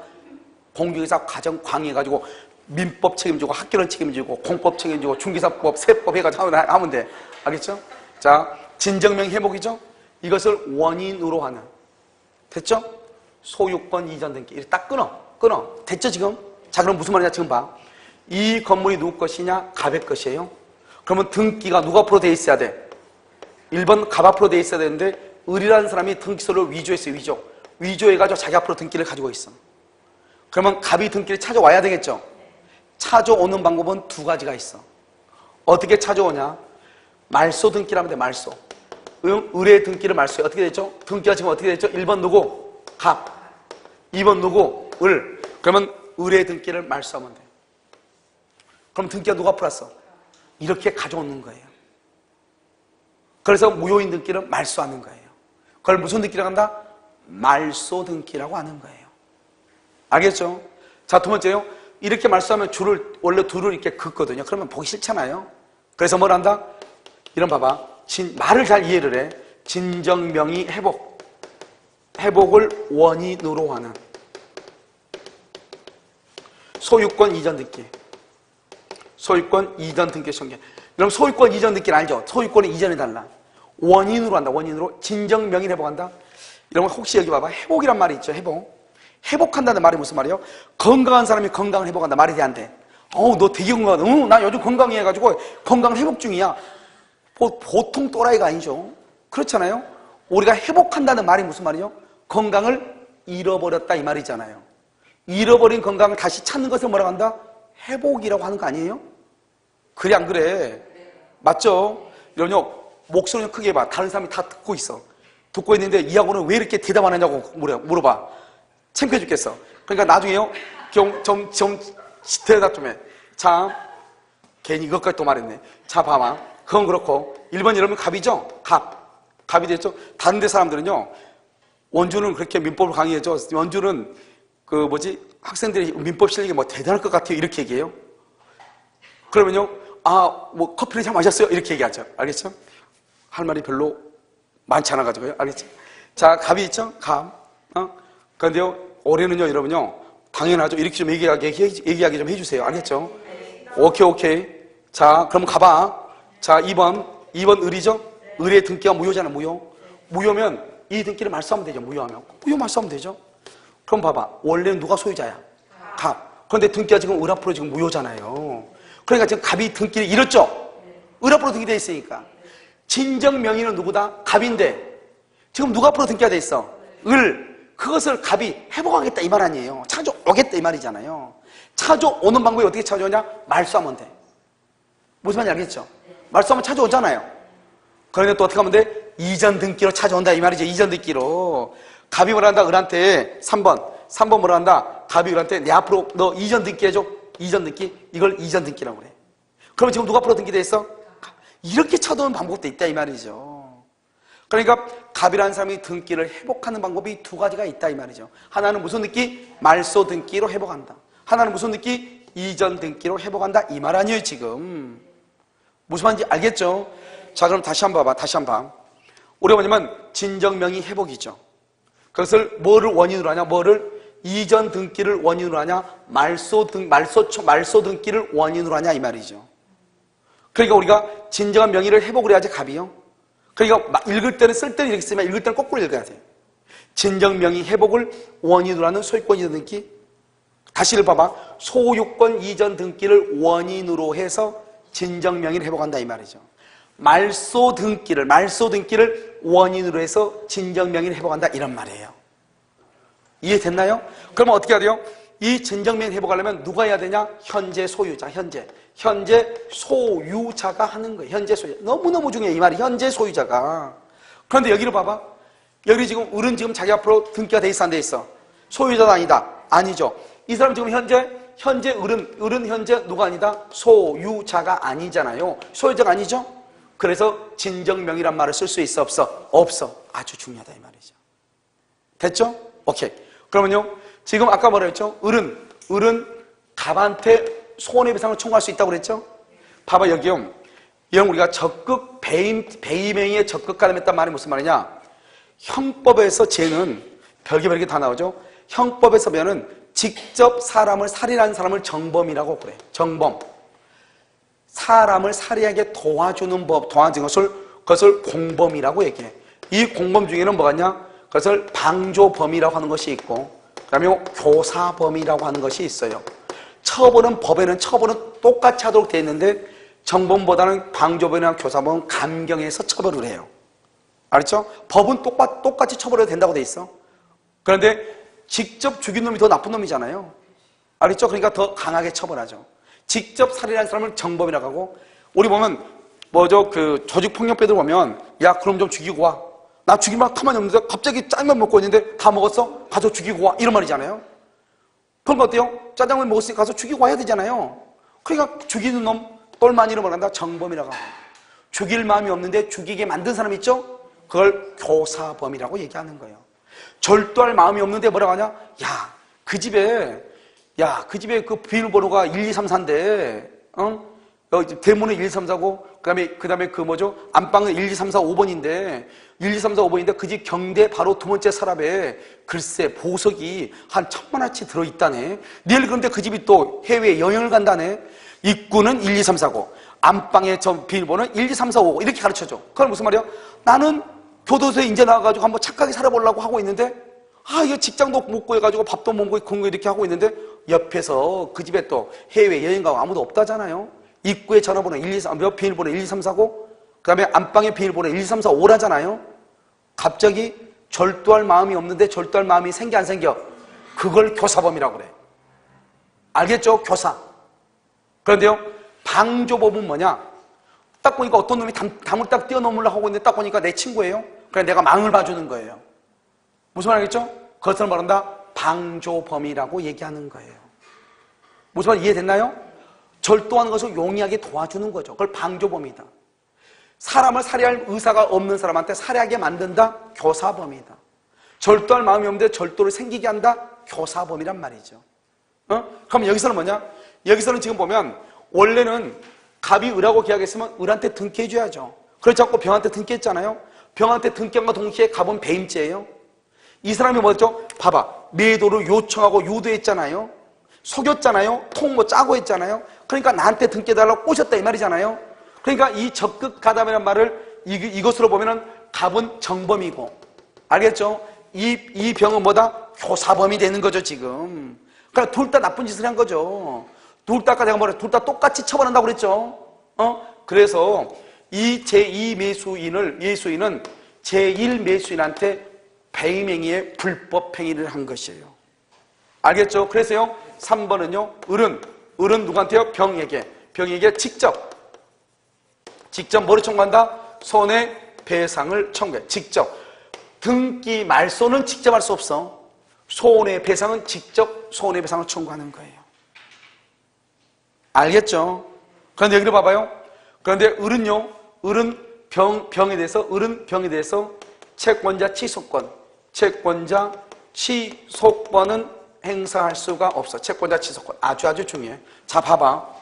공교육사 과정 강의해가지고 민법 책임지고 학교론 책임지고 공법 책임지고 중개사법 세법 해가지고 하면 돼. 알겠죠? 자, 진정명 회복이죠? 이것을 원인으로 하는. 됐죠? 소유권 이전 등기. 이렇게 딱 끊어. 됐죠 지금? 자, 그럼 무슨 말이냐 지금 봐. 이 건물이 누구 것이냐? 갑의 것이에요. 그러면 등기가 누가 앞으로 돼 있어야 돼? 1번 갑 앞으로 돼 있어야 되는데 을이라는 사람이 등기소를 위조했어요. 위조해가지고 자기 앞으로 등기를 가지고 있어. 그러면 갑이 등기를 찾아와야 되겠죠? 찾아오는 방법은 두 가지가 있어. 어떻게 찾아오냐? 말소 등기를 하면 돼. 말소. 을의 등기를 말소해. 어떻게 됐죠? 등기가 지금 어떻게 됐죠? 1번 누구? 갑. 2번 누구? 을. 그러면 을의 등기를 말소하면 돼. 그럼 등기가 누가 풀었어? 이렇게 가져오는 거예요. 그래서 무효인 등기를 말소하는 거예요. 그걸 무슨 등기라고 한다? 말소 등기라고 하는 거예요. 알겠죠? 자, 두 번째요. 이렇게 말소하면 원래 둘을 이렇게 긋거든요. 그러면 보기 싫잖아요. 그래서 뭘 한다? 이런 봐봐. 말을 잘 이해를 해. 진정명의 회복을 원인으로 하는 소유권 이전 등기. 소유권 이전 등기 전개. 그럼 소유권 이전 등기를 알죠? 소유권을 이전해달라. 원인으로 한다. 원인으로 진정명의 회복한다. 이런 거 혹시 여기 봐봐. 회복이란 말이 있죠. 회복한다는 말이 무슨 말이에요? 건강한 사람이 건강을 회복한다. 말이 돼 안 돼? 너 되게 건강하다. 나 요즘 건강해 해가지고 건강 회복 중이야. 보통 또라이가 아니죠. 그렇잖아요. 우리가 회복한다는 말이 무슨 말이요? 건강을 잃어버렸다 이 말이잖아요. 잃어버린 건강을 다시 찾는 것을 뭐라고 한다? 회복이라고 하는 거 아니에요? 그래 안 그래? 맞죠? 여러분요, 목소리 크게 해봐. 다른 사람이 다 듣고 있어. 듣고 있는데 이 학원은 왜 이렇게 대답 안 하냐고 물어봐. 창피해 죽겠어. 그러니까 나중에요, 좀 대답 좀 해. 자, 괜히 이것까지 또 말했네. 자, 봐봐. 그건 그렇고 1번 여러분 갑이죠? 갑이 됐죠? 다른 데 사람들은요, 원주는 그렇게 민법을 강의해줘. 원주는 학생들이 민법 실력이 뭐 대단할 것 같아요. 이렇게 얘기해요. 그러면요, 뭐 커피를 잘 마셨어요. 이렇게 얘기하죠. 알겠죠? 할 말이 별로 많지 않아가지고요. 알겠죠? 자, 갑이 있죠? 갑. 그런데요, 올해는요, 여러분요, 당연하죠. 이렇게 좀 얘기하게 좀 해주세요. 알겠죠? 오케이. 자, 그럼 가봐. 자, 2번 을이죠? 을의 등기가 무효잖아, 무효. 무효면 이 등기를 말소하면 되죠, 무효하면. 무효 말소하면 되죠. 그럼 봐봐. 원래는 누가 소유자야? 갑. 그런데 등기가 지금 을 앞으로 지금 무효잖아요. 그러니까 지금 갑이 등기를 잃었죠? 을 앞으로 등기되어 있으니까. 진정 명의는 누구다? 갑인데. 지금 누가 앞으로 등기가 돼 있어? 을. 그것을 갑이 회복하겠다 이 말 아니에요. 찾아오겠다 이 말이잖아요. 찾아오는 방법이 어떻게 찾아오냐? 말소하면 돼. 무슨 말인지 알겠죠? 말소하면 찾아오잖아요. 그런데 또 어떻게 하면 돼? 이전 등기로 찾아온다 이 말이죠. 이전 등기로. 갑이 뭐라 한다? 을한테 3번 뭐라 한다? 갑이 을한테 내 앞으로 너 이전 등기 해줘. 이전 등기. 이걸 이전 등기라고 그래. 그러면 지금 누가 앞으로 등기돼 있어? 이렇게 찾아오는 방법도 있다 이 말이죠. 그러니까 갑이라는 사람이 등기를 회복하는 방법이 두 가지가 있다 이 말이죠. 하나는 무슨 등기? 말소 등기로 회복한다. 하나는 무슨 등기? 이전 등기로 회복한다 이 말 아니에요 지금. 무슨 말인지 알겠죠? 자, 그럼 다시 한번 봐봐. 다시 한번 봐. 우리가 뭐냐면 진정명의 회복이죠. 그것을 뭐를 원인으로 하냐? 뭐를? 이전 등기를 원인으로 하냐? 말소 등기를 원인으로 하냐 이 말이죠. 그러니까 우리가 진정한 명의를 회복을 해야지 갑이요. 그러니까 읽을 때는 쓸 때는 이렇게 쓰면 읽을 때는 거꾸로 읽어야 돼요. 진정명의 회복을 원인으로 하는 소유권 이전 등기. 다시 읽어봐봐. 소유권 이전 등기를 원인으로 해서 진정명의를 회복한다 이 말이죠. 말소 등기를 원인으로 해서 진정명의를 회복한다 이런 말이에요. 이해됐나요? 그러면 어떻게 해야 돼요? 이 진정명의 회복하려면 누가 해야 되냐? 현재 소유자, 현재 소유자가 하는 거예요. 현재 소유자. 너무너무 중요해, 이 말이. 현재 소유자가. 그런데 여기를 봐봐. 여기 지금, 을은 지금 자기 앞으로 등기가 돼 있어, 안 돼 있어? 소유자도 아니다. 아니죠. 이 사람 지금 현재 을은 현재 누가 아니다? 소유자가 아니잖아요. 소유자가 아니죠? 그래서 진정명의란 말을 쓸 수 있어, 없어? 없어. 아주 중요하다, 이 말이죠. 됐죠? 오케이. 그러면요. 지금 아까 뭐라 했죠? 을은 갑한테 손해배상을 청구할 수 있다고 그랬죠? 봐봐, 여기요. 이건 우리가 적극, 배임행위에 적극 가담했단 말이 무슨 말이냐? 형법에서 죄는 별개 다 나오죠? 형법에서 보면은 직접 사람을 살인한 사람을 정범이라고 그래. 정범. 사람을 살인하게 도와주는 그것을 공범이라고 얘기해. 이 공범 중에는 뭐가 있냐? 그것을 방조범이라고 하는 것이 있고, 그 다음에 교사범이라고 하는 것이 있어요. 법에는 처벌은 똑같이 하도록 되어 있는데 정범보다는 방조범이나 교사범은 감경해서 처벌을 해요. 알았죠? 법은 똑같이 처벌해도 된다고 되어 있어. 그런데 직접 죽인 놈이 더 나쁜 놈이잖아요. 알았죠? 그러니까 더 강하게 처벌하죠. 직접 살인한 사람을 정범이라고 하고, 우리 보면 조직폭력배들 보면 야 그럼 좀 죽이고 와. 나 죽이면 가만히 없는데 갑자기 짜장면 먹고 있는데 다 먹었어? 가서 죽이고 와. 이런 말이잖아요. 그런 거 어때요? 짜장면 먹었으니까 가서 죽이고 와야 되잖아요. 그러니까 죽이는 놈 똘마니로 말한다. 정범이라고 하고, 죽일 마음이 없는데 죽이게 만든 사람 있죠? 그걸 교사범이라고 얘기하는 거예요. 절도할 마음이 없는데 뭐라고 하냐? 그 집에 그 비밀번호가 1, 2, 3, 4인데 대문은 1, 2, 3, 4고 그다음에 안방은 1, 2, 3, 4, 5번인데 1, 2, 3, 4, 5번인데 그 집 경대 바로 두 번째 서랍에 글쎄 보석이 한 1,000만 원치 들어있다네. 내일 그런데 그 집이 또 해외에 여행을 간다네. 입구는 1, 2, 3, 4고 안방의 비밀번호는 1, 2, 3, 4, 5고 이렇게 가르쳐줘. 그건 무슨 말이야? 나는 교도소에 이제 나와가지고 한번 착하게 살아보려고 하고 있는데 이거 직장도 못 구해가지고 밥도 못 구해 이렇게 하고 있는데 옆에서 그 집에 또 해외 여행 가고 아무도 없다잖아요. 입구에 전화번호 1, 2, 3, 비밀번호 1, 2, 3, 4고 그 다음에 안방에 비밀번호 1, 2, 3, 4, 5라잖아요. 갑자기 절도할 마음이 없는데 절도할 마음이 생겨 안 생겨? 그걸 교사범이라고 그래. 알겠죠? 교사. 그런데요, 방조범은 뭐냐? 딱 보니까 어떤 놈이 담을 딱 뛰어넘으려고 하고 있는데 딱 보니까 내 친구예요. 그래서 내가 망을 봐주는 거예요. 무슨 말 알겠죠? 그것을 말한다. 방조범이라고 얘기하는 거예요. 무슨 말 이해됐나요? 절도하는 것을 용이하게 도와주는 거죠. 그걸 방조범이다. 사람을 살해할 의사가 없는 사람한테 살해하게 만든다. 교사범이다. 절도할 마음이 없는데 절도를 생기게 한다. 교사범이란 말이죠. 그럼 여기서는 뭐냐? 여기서는 지금 보면 원래는 갑이 을하고 계약했으면 을한테 등기해줘야죠. 그렇지 않고 병한테 등기했잖아요. 병한테 등기한과 동시에 갑은 배임죄예요. 이 사람이 뭐였죠? 봐봐, 매도를 요청하고 유도했잖아요. 속였잖아요. 통 뭐 짜고 했잖아요. 그러니까 나한테 등기해달라고 꼬셨다 이 말이잖아요. 그러니까 이 적극 가담이라는 말을 이것으로 보면은 갑은 정범이고, 알겠죠? 이 병은 뭐다? 교사범이 되는 거죠 지금. 그러니까 둘 다 나쁜 짓을 한 거죠. 둘 다, 아까 내가 뭐래? 둘 다 똑같이 처벌한다고 그랬죠. 그래서 이 제2 예수인은 제1 매수인한테 배임행위의 불법 행위를 한 것이에요. 알겠죠? 그래서요 3번은요 을은 누구한테요? 병에게 직접 뭐를 청구한다? 손해배상을 청구해. 직접. 등기 말소는 직접 할 수 없어. 손해배상은 직접 손해배상을 청구하는 거예요. 알겠죠? 그런데 여기를 봐봐요. 그런데 을은 병에 대해서 채권자 취소권은 행사할 수가 없어. 채권자 취소권 아주 중요해. 자, 봐봐.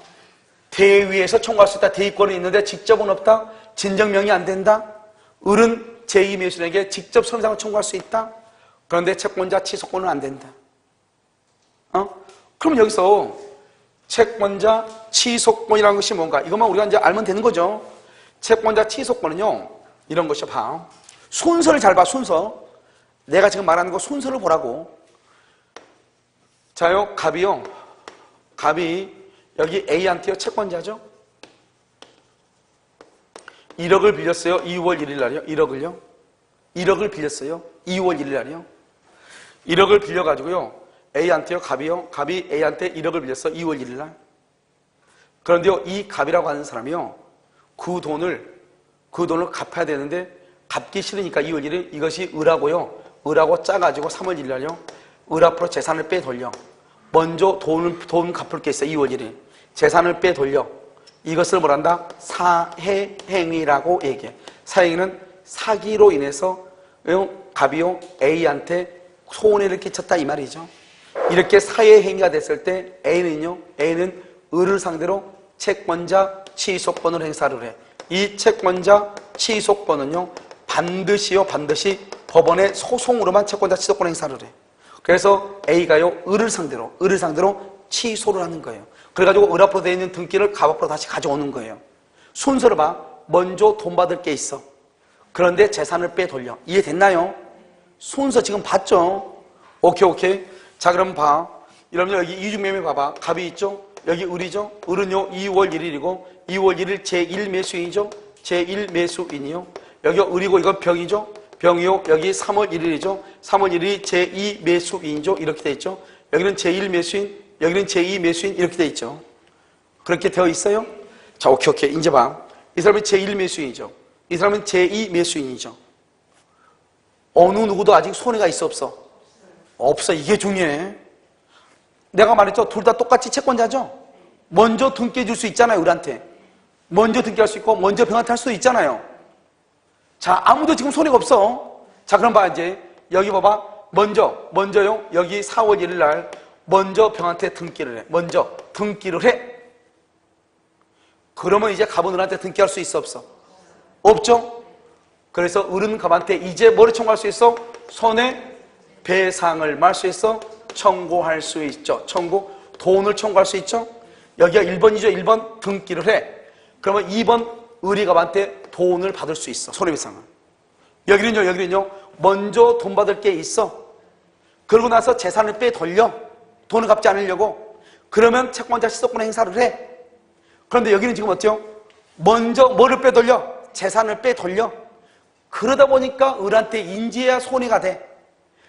대위에서 청구할 수 있다. 대위권이 있는데 직접은 없다. 진정명이 안 된다. 을은 제2 매수인에게 직접 손해배상을 청구할 수 있다. 그런데 채권자 취소권은 안 된다. 그럼 여기서 채권자 취소권이라는 것이 뭔가? 이것만 우리가 이제 알면 되는 거죠. 채권자 취소권은요, 이런 것이 봐. 순서를 잘 봐, 순서. 내가 지금 말하는 거 순서를 보라고. 자요, 갑이 여기 A한테요, 채권자죠? 1억을 빌렸어요, 2월 1일 날이요. 1억을 빌렸어요, 2월 1일 날이요. 1억을 빌려가지고요, A한테요, 갑이 A한테 1억을 빌렸어, 2월 1일 날. 그런데요, 이 갑이라고 하는 사람이요, 그 돈을 갚아야 되는데, 갚기 싫으니까 2월 1일, 이것이 을하고 짜가지고 3월 1일 날요, 을 앞으로 재산을 빼돌려. 먼저 돈 갚을 게 있어, 2월 1일. 재산을 빼돌려. 이것을 뭐란다? 사해행위라고 얘기해. 사해행위는 사기로 인해서 갑이요, A한테 손해를 끼쳤다 이 말이죠. 이렇게 사해행위가 됐을 때 A는 을을 상대로 채권자 취소권을 행사를 해. 이 채권자 취소권은요, 반드시 법원의 소송으로만 채권자 취소권 행사를 해. 그래서 A가요, 을을 상대로 취소를 하는 거예요. 그래가지고 을 앞으로 되어 있는 등기를 갑 앞으로 다시 가져오는 거예요. 순서를 봐. 먼저 돈 받을 게 있어. 그런데 재산을 빼돌려. 이해됐나요? 순서 지금 봤죠? 오케이. 자, 그럼 봐. 여러분 여기 이중매매 봐봐. 갑이 있죠? 여기 을이죠? 을은요 2월 1일이고 2월 1일 제1 매수인이죠? 제1 매수인이요. 여기 을이고 이건 병이죠? 병이요. 여기 3월 1일이죠? 3월 1일이 제2 매수인이죠? 이렇게 돼 있죠? 여기는 제1 매수인, 여기는 제2 매수인 이렇게 돼 있죠? 그렇게 되어 있어요? 자, 오케이. 이제 봐. 이 사람은 제1 매수인이죠? 이 사람은 제2 매수인이죠? 어느 누구도 아직 손해가 있어 없어? 없어. 이게 중요해. 내가 말했죠? 둘 다 똑같이 채권자죠? 먼저 등기해 줄 수 있잖아요, 을한테. 먼저 등기할 수 있고 먼저 병한테 할 수도 있잖아요. 자, 아무도 지금 손해가 없어. 자, 그럼 봐. 이제 여기 봐봐. 먼저요. 여기 4월 1일 날 먼저 병한테 등기를 해. 먼저 등기를 해. 그러면 이제 갑은 을한테 등기할 수 있어 없어? 없죠? 그래서 을은 갑한테 이제 뭐를 청구할 수 있어? 손해배상을 말 수 있어? 청구할 수 있죠. 돈을 청구할 수 있죠? 여기가 1번이죠. 1번 등기를 해. 그러면 2번 을이 갑한테 돈을 받을 수 있어. 손해배상을. 여기는요. 먼저 돈 받을 게 있어. 그러고 나서 재산을 빼돌려. 돈을 갚지 않으려고. 그러면 채권자 취소권 행사를 해. 그런데 여기는 지금 어때요? 먼저 뭐를 빼돌려? 재산을 빼돌려. 그러다 보니까 을한테 인지해야 손해가 돼.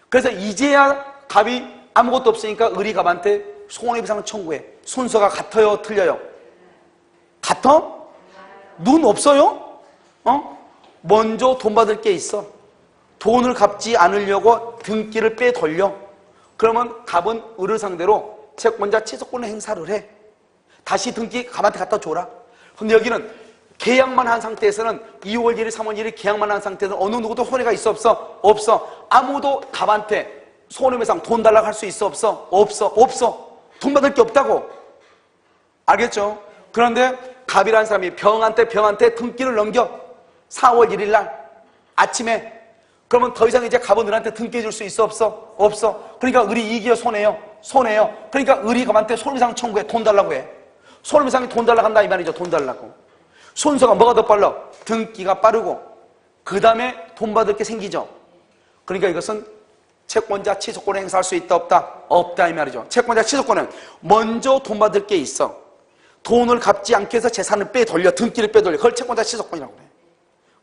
그래서 이제야 갑이 아무것도 없으니까 을이 갑한테 손해배상을 청구해. 순서가 같아요? 틀려요? 같아? 눈 없어요? 먼저 돈 받을 게 있어. 돈을 갚지 않으려고 등기를 빼돌려. 그러면 갑은 을을 상대로 채권자 취소권을 행사를 해. 다시 등기 갑한테 갖다 줘라. 근데 여기는 계약만 한 상태에서는 2월 1일, 3월 1일 계약만 한 상태에서는 어느 누구도 손해가 있어 없어? 없어. 아무도 갑한테 손해배상 돈 달라고 할 수 있어 없어? 없어. 돈 받을 게 없다고. 알겠죠? 그런데 갑이라는 사람이 병한테 등기를 넘겨. 4월 1일 날 아침에. 그러면 더 이상 이제 갑은들한테 등기해 줄 수 있어 없어? 그러니까 을이 이기요 손해요. 그러니까 을이 갑한테 손해배상 청구해. 돈 달라고 해. 손해배상이 돈 달라고 한다 이 말이죠. 돈 달라고. 순서가 뭐가 더 빨라? 등기가 빠르고 그 다음에 돈 받을 게 생기죠. 그러니까 이것은 채권자 취소권을 행사할 수 있다 없다 이 말이죠. 채권자 취소권은 먼저 돈 받을 게 있어. 돈을 갚지 않기 위해서 재산을 빼돌려, 등기를 빼돌려. 그걸 채권자 취소권이라고 그래.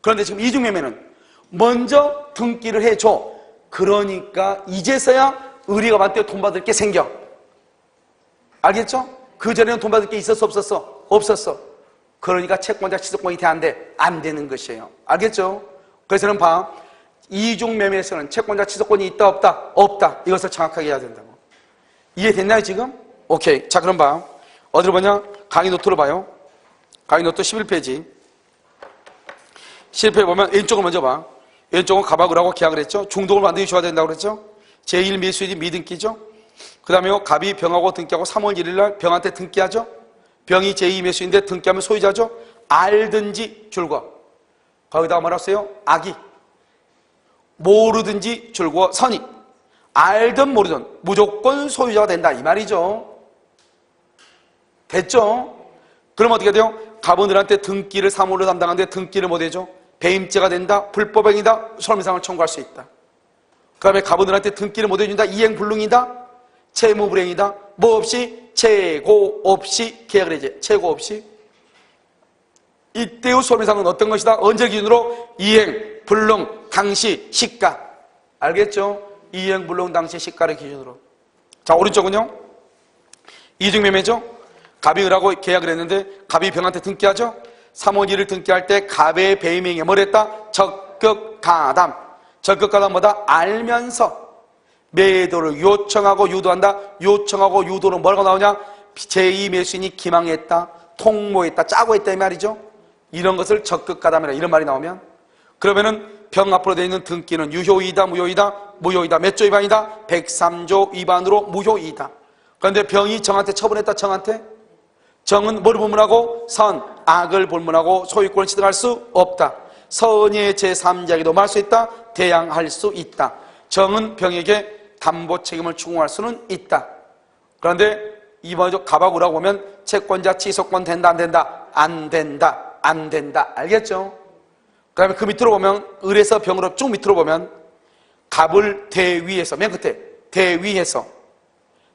그런데 지금 이중매매는 먼저 등기를 해줘. 그러니까 이제서야 을이 갑한테 돈 받을 게 생겨. 알겠죠? 그전에는 돈 받을 게 있었어 없었어. 그러니까 채권자 취소권이 돼 안 돼? 안 되는 것이에요. 알겠죠? 그래서는 봐. 이중매매에서는 채권자 취소권이 있다 없다. 이것을 정확하게 해야 된다고. 이해됐나요 지금? 오케이. 자 그럼 봐. 어디로 보냐? 강의 노트로 봐요. 강의 노트 11페이지. 11페이지 보면 왼쪽을 먼저 봐. 왼쪽은 갑하고 을하고 계약을 했죠. 중독을 완전히 줘야 된다고 그랬죠. 제1밀수일이 미등기죠. 그 다음에 갑이 병하고 등기하고 3월 1일 날 병한테 등기하죠. 병이 제2매수인데 등기하면 소유자죠. 알든지 줄거. 거기다가 말았어요. 악이. 모르든지 줄거 선이. 알든 모르든 무조건 소유자가 된다 이 말이죠. 됐죠? 그럼 어떻게 돼요? 갑은 을한테 등기를 사물로 담당하는데 등기를 못 해줘. 배임죄가 된다. 불법행위다. 손해배상을 청구할 수 있다. 그 다음에 갑은 을한테 등기를 못 해준다. 이행불능이다. 채무불행이다. 뭐 없이? 재고 없이 계약을 해제. 재고 없이. 이때의 손해배상은 어떤 것이다? 언제 기준으로? 이행, 불능, 당시, 시가. 알겠죠? 이행, 불능, 당시, 시가를 기준으로. 자, 오른쪽은요? 이중매매죠? 갑이 을하고 계약을 했는데 갑이 병한테 등기하죠? 3월 1일 등기할 때 갑의 배임행위에 뭘 했다? 적극가담. 적극가담 뭐다? 알면서 매도를 요청하고 유도한다. 요청하고 유도는 뭐라고 나오냐? 제2매수인이 기망했다, 통모했다, 짜고 했다 이 말이죠. 이런 것을 적극가담이라 이런 말이 나오면 그러면은 병 앞으로 되어 있는 등기는 유효이다 무효이다? 무효이다. 몇 조 위반이다? 103조 위반으로 무효이다. 그런데 병이 정한테 처분했다. 정은 뭐를 불문하고? 선, 악을 불문하고 소유권을 취득할 수 없다. 선의 제3자에게도 뭐 할 수 있다? 대항할 수 있다. 정은 병에게 담보 책임을 추궁할 수는 있다. 그런데 이번에 갑하고 을하고 보면 채권자 취소권 된다 안 된다? 안 된다. 알겠죠? 그 다음에 그 밑으로 보면 을에서 병으로 쭉 밑으로 보면 갑을 대위해서 맨 끝에 대위해서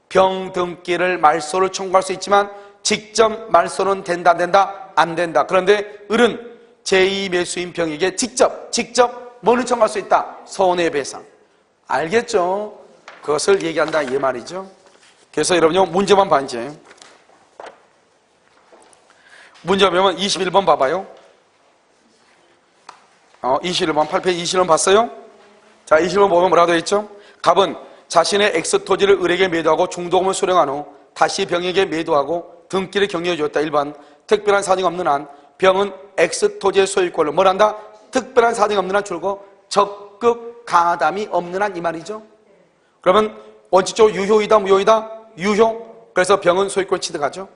병 등기를 말소를 청구할 수 있지만 직접 말소는 된다 안 된다. 그런데 을은 제2매수인 병에게 직접 뭐는 청구할 수 있다? 손해배상. 알겠죠? 그것을 얘기한다 이 말이죠. 그래서 여러분요 문제만 봐 이제. 문제 보면 21번 봐봐요. 21번 8페이지 21번 봤어요? 자 21번 보면 뭐라고 되어 있죠? 갑은 자신의 X토지를 을에게 매도하고 중도금을 수령한 후 다시 병에게 매도하고 등기를 격려해 주었다. 1번 특별한 사정이 없는 한 병은 X토지의 소유권을 뭘 한다? 특별한 사정이 없는 한 줄고 적극 가담이 없는 한 이 말이죠. 그러면 원칙적으로 유효이다 무효이다? 유효. 그래서 병은 소유권 취득하죠.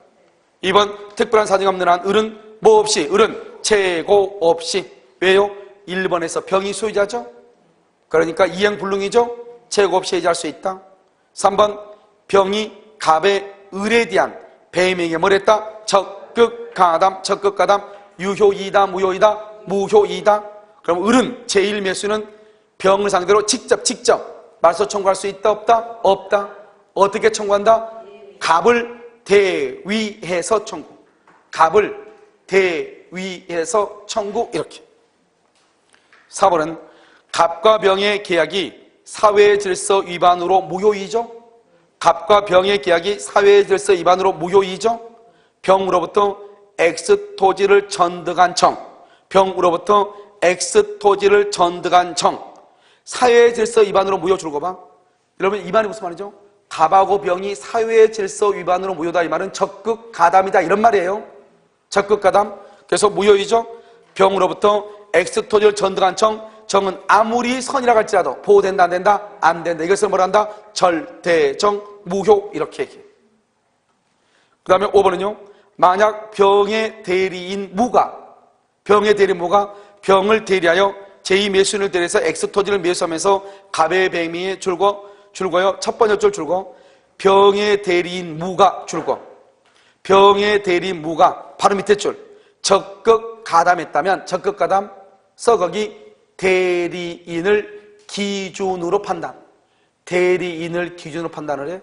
2번 특별한 사정이 없는 한 을은 뭐 없이? 을은 재고 없이. 왜요? 1번에서 병이 소유자죠. 그러니까 이행불능이죠. 재고 없이 해지할 수 있다. 3번 병이 갑의 을에 대한 배임행위에 뭘 했다? 적극가담 유효이다 무효이다? 무효이다. 그럼 을은 제1매수는 병을 상대로 직접 말소 청구할 수 있다 없다? 어떻게 청구한다? 갑을 대위해서 청구. 갑을 대위해서 청구 이렇게. 4번은 갑과 병의 계약이 사회의 질서 위반으로 무효이죠. 갑과 병의 계약이 사회의 질서 위반으로 무효이죠. 병으로부터 X토지를 전득한 청. 병으로부터 X토지를 전득한 청. 사회의 질서 위반으로 무효 줄거 봐. 여러분 이 말이 무슨 말이죠? 갑하고 병이 사회의 질서 위반으로 무효다 이 말은 적극 가담이다 이런 말이에요. 적극 가담. 그래서 무효이죠. 병으로부터 X토지를 전득한 청 정은 아무리 선이라고 할지라도 보호된다 안 된다? 안 된다. 이것을 뭐라 한다? 절대정 무효 이렇게 얘기해요. 그 다음에 5번은요. 만약 병의 대리인 무가 병의 대리인 무가 병을 대리하여 제2매수인을 대리해서 엑스토지를 매수하면서 갑의 뱅이에 줄거요. 첫 번째 줄 줄거 병의 대리인 무가 줄거 병의 대리인 무가 바로 밑에 줄 적극 가담했다면 적극 가담 거기 대리인을 기준으로 판단 대리인을 기준으로 판단을 해.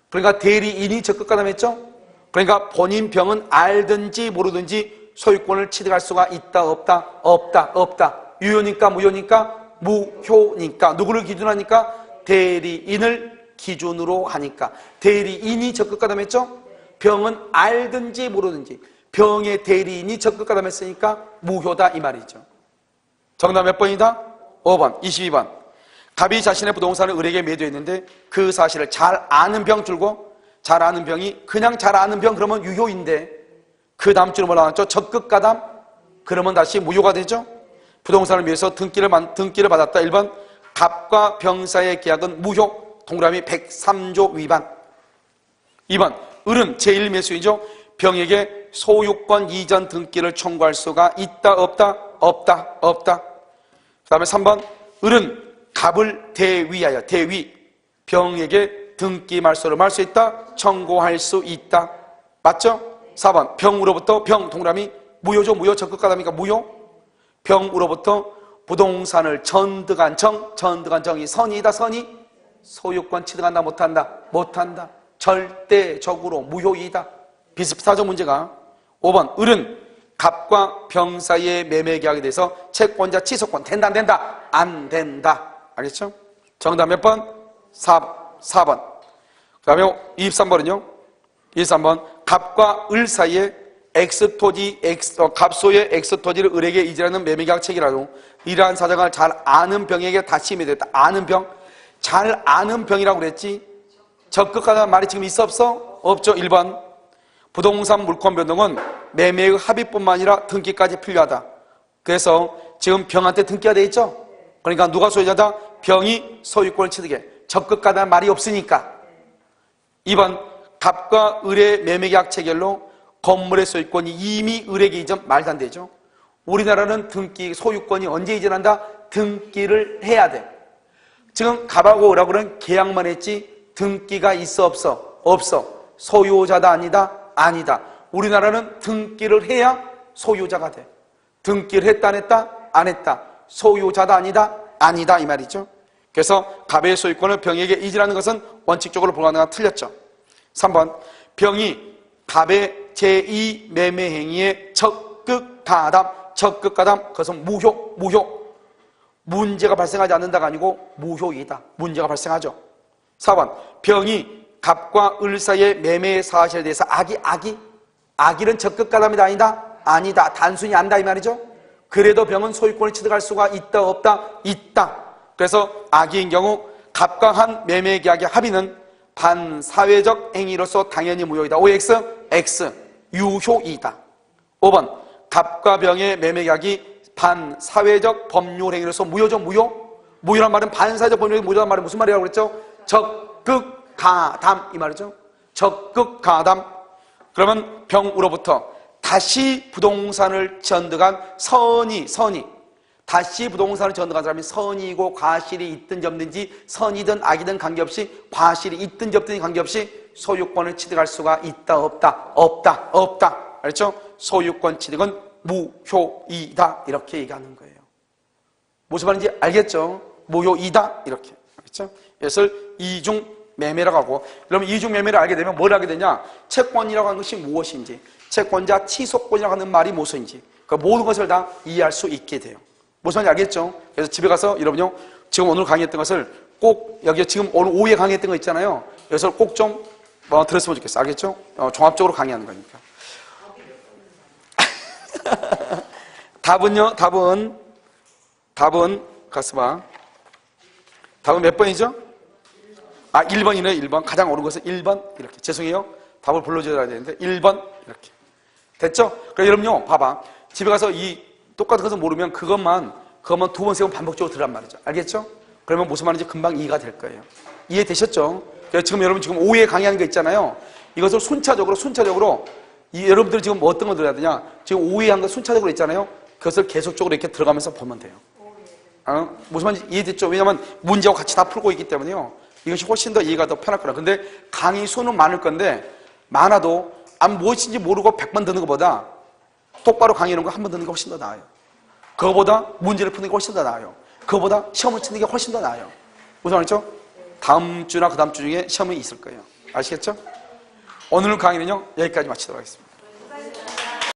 그러니까 대리인이 적극 가담했죠. 그러니까 본인 병은 알든지 모르든지 소유권을 취득할 수가 있다 없다? 없다. 유효니까 무효니까? 무효니까. 누구를 기준으로 하니까? 대리인을 기준으로 하니까. 대리인이 적극 가담했죠. 병은 알든지 모르든지 병의 대리인이 적극 가담했으니까 무효다 이 말이죠. 정답 몇 번이다? 5번. 22번. 갑이 자신의 부동산을 을에게 매도했는데 그 사실을 잘 아는 병 줄고 잘 아는 병이 그냥 잘 아는 병 그러면 유효인데 그 다음 줄은 뭐라 하죠? 적극 가담 그러면 다시 무효가 되죠. 부동산을 위해서 등기를 받았다. 1번 갑과 병 사이의 계약은 무효. 동그라미 103조 위반. 2번 을은 제1매수이죠. 병에게 소유권 이전 등기를 청구할 수가 있다 없다? 없다. 그 다음에 3번 을은 갑을 대위하여 병에게 등기 말소를 할 수 있다? 청구할 수 있다. 맞죠? 4번 병으로부터 병 동그라미 무효죠. 무효 적극 가담이니까 무효. 병으로부터 부동산을 전득한 정이 선이다 선이 소유권 취득한다 못한다 절대적으로 무효이다. 비슷하죠 문제가. 5번 을은 갑과 병 사이의 매매 계약에 대해서 채권자 취소권 된다 안 된다? 안 된다. 알겠죠? 정답 몇 번? 4번. 그 다음에 23번은요 23번 갑과 을 사이에 갑소의 엑스토지를 을에게 이전하는 매매계약 체결하고 이러한 사정을 잘 아는 병에게 다시 매도했다. 아는 병. 잘 아는 병이라고 그랬지. 적극하다는 말이 지금 있어 없어? 없죠. 1번 부동산 물권 변동은 매매의 합의뿐만 아니라 등기까지 필요하다. 그래서 지금 병한테 등기가 돼 있죠. 그러니까 누가 소유자다? 병이 소유권을 취득해. 적극하다는 말이 없으니까. 2번 갑과 을의 매매계약 체결로 건물의 소유권이 이미 을에게 이전 말도 안 되죠. 우리나라는 등기 소유권이 언제 이전한다? 등기를 해야 돼. 지금 갑하고 을하고는 계약만 했지 등기가 있어 없어? 없어. 소유자다 아니다. 우리나라는 등기를 해야 소유자가 돼. 등기를 했다 안 했다? 안 했다. 소유자다 아니다 이 말이죠. 그래서 갑의 소유권을 병에게 이전하는 것은 원칙적으로 불가능하다. 틀렸죠. 3번 병이 갑의 제2 매매 행위에 적극 가담 그것은 무효. 문제가 발생하지 않는다가 아니고 무효이다. 문제가 발생하죠. 4번 병이 갑과 을 사이의 매매 사실에 대해서 악의는 적극 가담이다 아니다. 단순히 안다 이 말이죠. 그래도 병은 소유권을 취득할 수가 있다 없다? 있다. 그래서 악의인 경우 갑과 한 매매 계약의 합의는 반사회적 행위로서 당연히 무효이다. OX X 유효이다. 5번 갑과 병의 매매 계약이 반사회적 법률 행위로서 무효죠. 무효란 말은 반사회적 법률 행위 무효란 말은 무슨 말이라고 그랬죠? 적극 가담 이 말이죠. 적극 가담. 그러면 병으로부터 다시 부동산을 전득한 선이 다시 부동산을 전득한 사람이 선이고 과실이 있든지 없든지 선이든 악이든 관계없이 과실이 있든지 없든지 관계없이 소유권을 취득할 수가 있다 없다. 알죠? 소유권 취득은 무효이다 이렇게 얘기하는 거예요. 무슨 말인지 알겠죠? 무효이다 이렇게. 알겠죠? 이것을 이중 매매라고 하고, 그러면 이중 매매를 알게 되면 뭘 알게 되냐? 채권이라고 하는 것이 무엇인지, 채권자 취소권이라고 하는 말이 무엇인지, 그 모든 것을 다 이해할 수 있게 돼요. 무슨 말인지 알겠죠? 그래서 집에 가서 여러분요, 지금 오늘 강의했던 것을 꼭 여기 지금 오늘 오후에 강의했던 거 있잖아요. 이것을 꼭 좀 들었으면 좋겠어요. 알겠죠? 종합적으로 강의하는 거니까. 답은요? 답은 가서 봐. 답은 몇 번이죠? 1번이네. 1번. 가장 옳은 것은 1번. 이렇게. 죄송해요. 답을 불러줘야 되는데 1번. 이렇게. 됐죠? 그럼 여러분요, 봐봐. 집에 가서 이 똑같은 것을 모르면 그것만 그러면 두 번, 세 번 반복적으로 들으란 말이죠. 알겠죠? 그러면 무슨 말인지 금방 이해가 될 거예요. 이해되셨죠? 그래서 지금 여러분 지금 오후에 강의하는 거 있잖아요. 이것을 순차적으로 여러분들이 지금 뭐 어떤 거 들어야 되냐? 지금 오후에 한 거 순차적으로 있잖아요. 그것을 계속적으로 이렇게 들어가면서 보면 돼요. 무슨 말인지 이해됐죠? 왜냐하면 문제하고 같이 다 풀고 있기 때문에요. 이것이 훨씬 더 이해가 더 편할 거라. 근데 강의 수는 많을 건데 많아도 무엇인지 모르고 100번 듣는 것보다 똑바로 강의하는 거 한 번 듣는 게 훨씬 더 나아요. 그거보다 문제를 푸는 게 훨씬 더 나아요. 그거보다 시험을 치는 게 훨씬 더 나아요. 무슨 말이죠? 다음 주나 그 다음 주 중에 시험이 있을 거예요. 아시겠죠? 오늘 강의는요 여기까지 마치도록 하겠습니다.